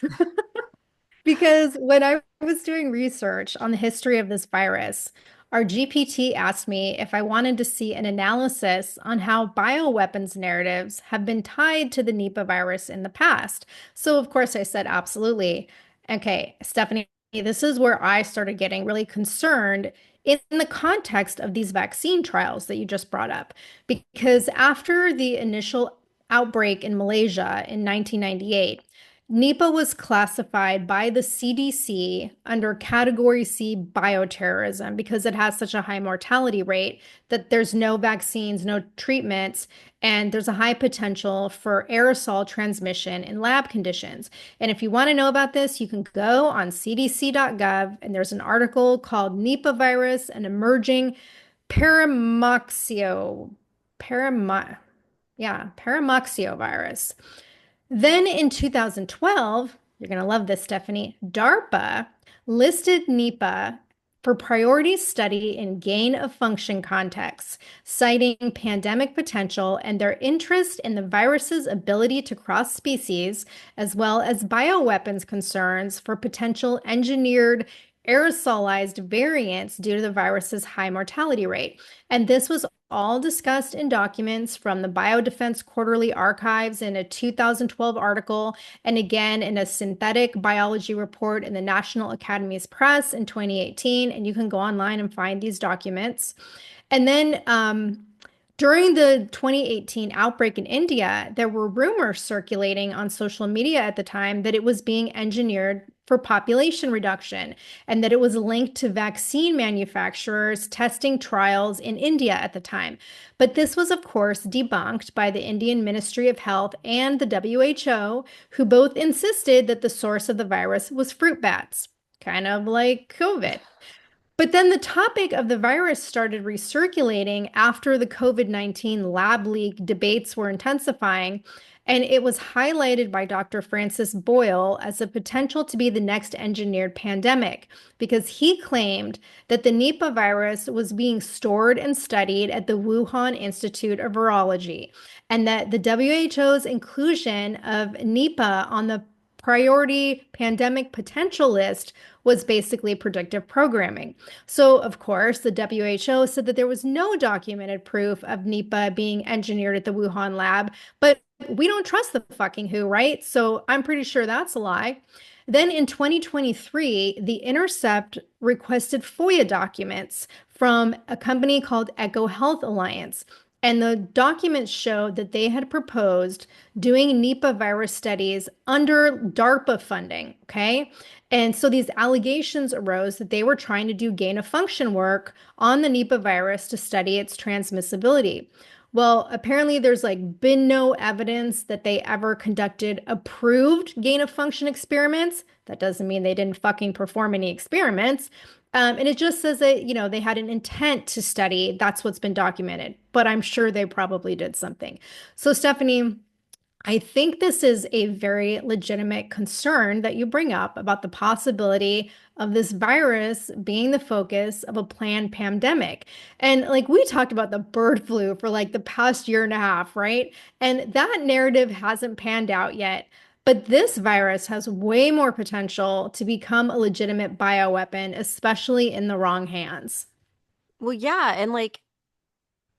Because when I was doing research on the history of this virus, our GPT asked me if I wanted to see an analysis on how bioweapons narratives have been tied to the Nipah virus in the past. So, of course, I said absolutely. Okay, Stephanie, this is where I started getting really concerned in the context of these vaccine trials that you just brought up. Because after the initial outbreak in Malaysia in 1998, Nipah was classified by the CDC under Category C bioterrorism because it has such a high mortality rate that there's no vaccines, no treatments, and there's a high potential for aerosol transmission in lab conditions. And if you want to know about this, you can go on cdc.gov and there's an article called Nipah virus, an emerging paramoxio, paramo, yeah, paramoxiovirus. Then in 2012, you're going to love this, Stephanie, DARPA listed Nipah for priority study in gain of function contexts, citing pandemic potential and their interest in the virus's ability to cross species, as well as bioweapons concerns for potential engineered aerosolized variants due to the virus's high mortality rate. And this was all discussed in documents from the Biodefense Quarterly Archives in a 2012 article, and again in a synthetic biology report in the National Academies Press in 2018. And you can go online and find these documents. And then during the 2018 outbreak in India, there were rumors circulating on social media at the time that it was being engineered for population reduction and that it was linked to vaccine manufacturers testing trials in India at the time. But this was, of course, debunked by the Indian Ministry of Health and the WHO, who both insisted that the source of the virus was fruit bats, kind of like COVID. But then the topic of the virus started recirculating after the COVID-19 lab leak debates were intensifying, and it was highlighted by Dr. Francis Boyle as a potential to be the next engineered pandemic because he claimed that the Nipah virus was being stored and studied at the Wuhan Institute of Virology, and that the WHO's inclusion of Nipah on the priority pandemic potential list was basically predictive programming. So, of course, the WHO said that there was no documented proof of Nipah being engineered at the Wuhan lab, but we don't trust the fucking WHO, right? So I'm pretty sure that's a lie. Then in 2023, The Intercept requested FOIA documents from a company called Echo Health Alliance. And the documents showed that they had proposed doing Nipah virus studies under DARPA funding. Okay. And so these allegations arose that they were trying to do gain of function work on the Nipah virus to study its transmissibility. Well, apparently there's like been no evidence that they ever conducted approved gain of function experiments. That doesn't mean they didn't fucking perform any experiments. And it just says that, they had an intent to study. That's what's been documented. But I'm sure they probably did something. So, Stephanie, I think this is a very legitimate concern that you bring up about the possibility of this virus being the focus of a planned pandemic. And like we talked about the bird flu for like the past year and a half, right? And that narrative hasn't panned out yet. But this virus has way more potential to become a legitimate bioweapon, especially in the wrong hands. Well, yeah, and like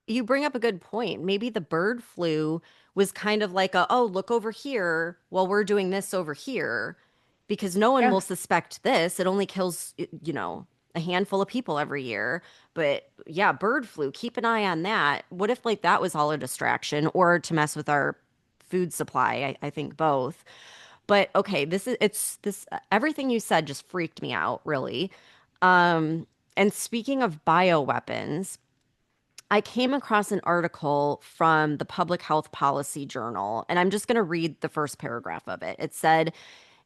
you bring up a good point. Maybe the bird flu was kind of like oh, look over here while we're doing this over here, because no one Yeah. will suspect this. It only kills, a handful of people every year. But yeah, bird flu, keep an eye on that. What if like that was all a distraction or to mess with our food supply? I think both. But okay, it's this everything you said just freaked me out, really. And speaking of bioweapons, I came across an article from the Public Health Policy Journal, and I'm just going to read the first paragraph of it. It said,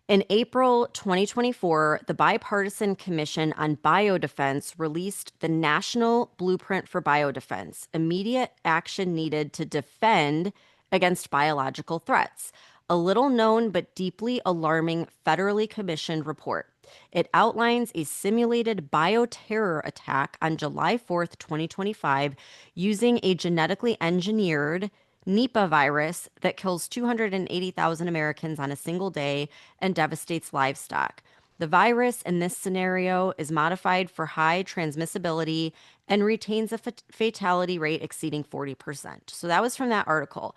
in April 2024, the Bipartisan Commission on Biodefense released the National Blueprint for Biodefense, immediate action needed to defend against biological threats, a little known but deeply alarming federally commissioned report. It outlines a simulated bioterror attack on July 4th, 2025, using a genetically engineered Nipah virus that kills 280,000 Americans on a single day and devastates livestock. The virus in this scenario is modified for high transmissibility and retains a fatality rate exceeding 40%. So that was from that article.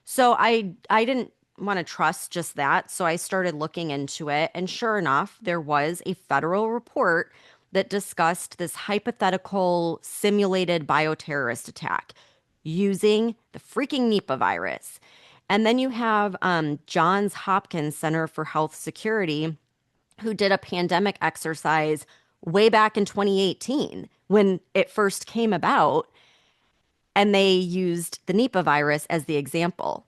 So I didn't want to trust just that, so I started looking into it, and sure enough, there was a federal report that discussed this hypothetical simulated bioterrorist attack using the freaking Nipah virus. And then you have Johns Hopkins Center for Health Security, who did a pandemic exercise way back in 2018 when it first came about, and they used the Nipah virus as the example,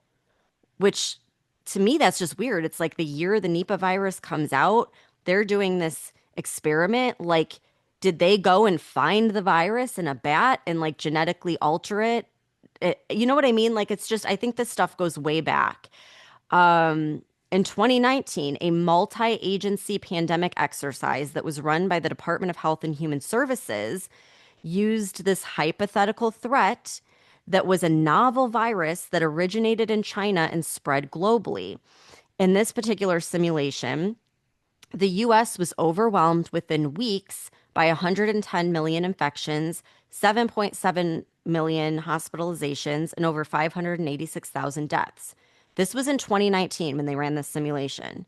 which to me, that's just weird. It's like the year the Nipah virus comes out, they're doing this experiment. Like, did they go and find the virus in a bat and like genetically alter it? You know what I mean? Like, it's just, I think this stuff goes way back. In 2019, a multi agency pandemic exercise that was run by the Department of Health and Human Services used this hypothetical threat that was a novel virus that originated in China and spread globally. In this particular simulation, the US was overwhelmed within weeks by 110 million infections, 7.7 million hospitalizations, and over 586,000 deaths. This was in 2019 when they ran this simulation.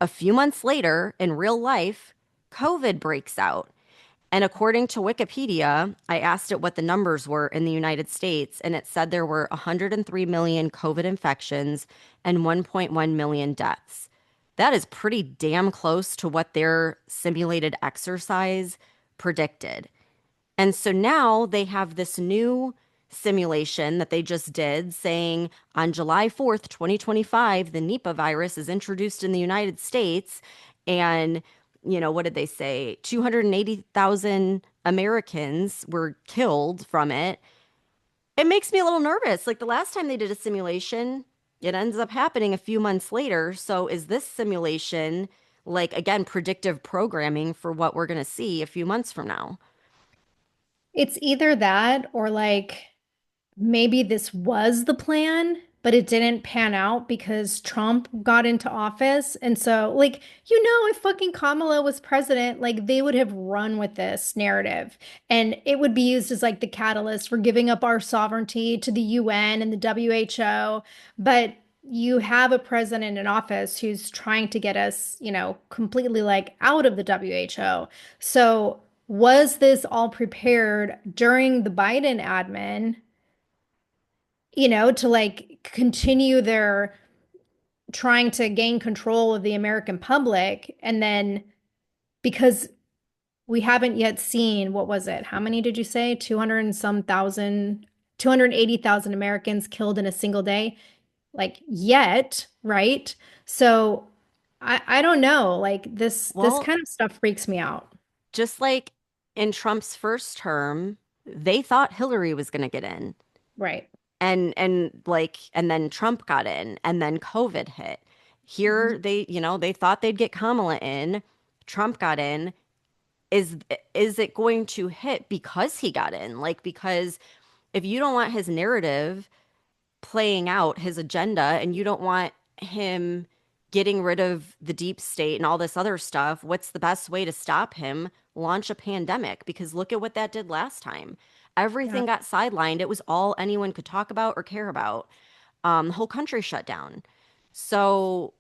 A few months later, in real life, COVID breaks out. And according to Wikipedia, I asked it what the numbers were in the United States, and it said there were 103 million COVID infections and 1.1 million deaths. That is pretty damn close to what their simulated exercise predicted. And so now they have this new simulation that they just did saying on July 4th, 2025, the Nipah virus is introduced in the United States. And, what did they say? 280,000 Americans were killed from it. It makes me a little nervous. Like the last time they did a simulation, it ends up happening a few months later. So is this simulation, like, again, predictive programming for what we're going to see a few months from now? It's either that or like maybe this was the plan, but it didn't pan out because Trump got into office. And so, like, if fucking Kamala was president, like, they would have run with this narrative and it would be used as like the catalyst for giving up our sovereignty to the UN and the WHO. But you have a president in office who's trying to get us, completely like out of the WHO. So, was this all prepared during the Biden admin? To like continue their trying to gain control of the American public. And then because we haven't yet seen, what was it? How many did you say? 200 and some thousand. 280,000 Americans killed in a single day, like yet, right? So I don't know. Like this Well, kind of stuff freaks me out. just like in Trump's first term, they thought Hillary was going to get in. Right. And then Trump got in and then COVID hit. Here Mhm. they thought they'd get Kamala in. Trump got in. Is is it going to hit because he got in? Like because if you don't want his narrative playing out his agenda and you don't want him getting rid of the deep state and all this other stuff, what's the best way to stop him? Launch a pandemic because look at what that did last time. Yeah. Everything got sidelined. It was all anyone could talk about or care about. The whole country shut down. So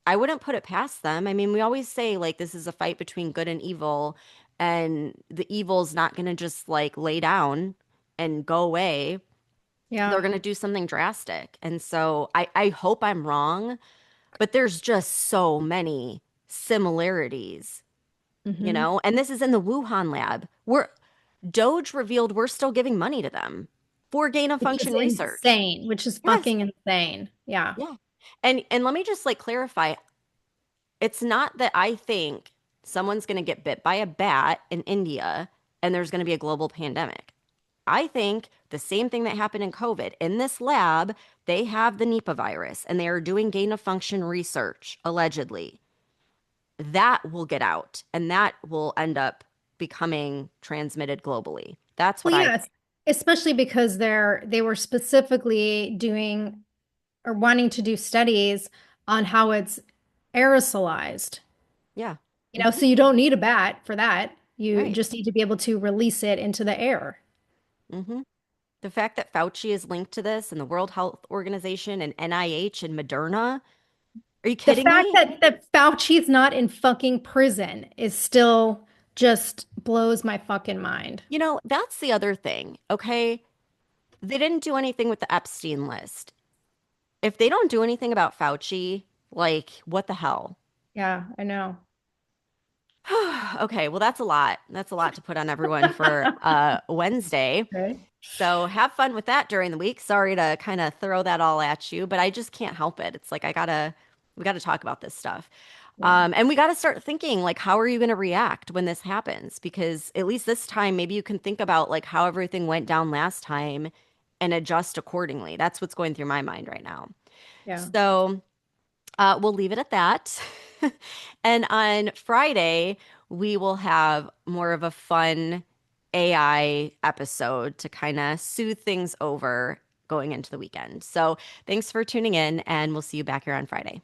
I wouldn't put it past them. I mean, we always say like this is a fight between good and evil, and the evil's not going to just like lay down and go away. They're Yeah. going to do something drastic. And so I hope I'm wrong, but there's just so many similarities, Hmm. and this is in the Wuhan lab. Doge revealed we're still giving money to them for gain of Which is function research. insane, which is Yes. fucking insane. Yeah. Yeah. And let me just like clarify, it's not that I think someone's going to get bit by a bat in India and there's going to be a global pandemic. I think the same thing that happened in COVID. In this lab, they have the Nipah virus and they are doing gain of function research, allegedly. That will get out and that will end up becoming transmitted globally. That's what Well, I yes, think. especially because they were specifically doing or wanting to do studies on how it's aerosolized. Yeah. So Hmm. you don't need a bat for that. You Right. just need to be able to release it into the air. Hmm. The fact that Fauci is linked to this and the World Health Organization and NIH and Moderna. Are you The kidding fact me? that Fauci's not in fucking prison is still just blows my fucking mind. That's the other thing, okay? They didn't do anything with the Epstein list. If they don't do anything about Fauci, like, what the hell? Yeah, I know. Okay, well, that's a lot. That's a lot to put on everyone for Wednesday. Right. So have fun with that during the week. Sorry to kind of throw that all at you, but I just can't help it. It's like we gotta talk about this stuff. Yeah. And we got to start thinking like, how are you going to react when this happens? Because at least this time, maybe you can think about like how everything went down last time and adjust accordingly. That's what's going through my mind right now. Yeah. So we'll leave it at that. And on Friday, we will have more of a fun AI episode to kind of soothe things over going into the weekend. So thanks for tuning in, and we'll see you back here on Friday.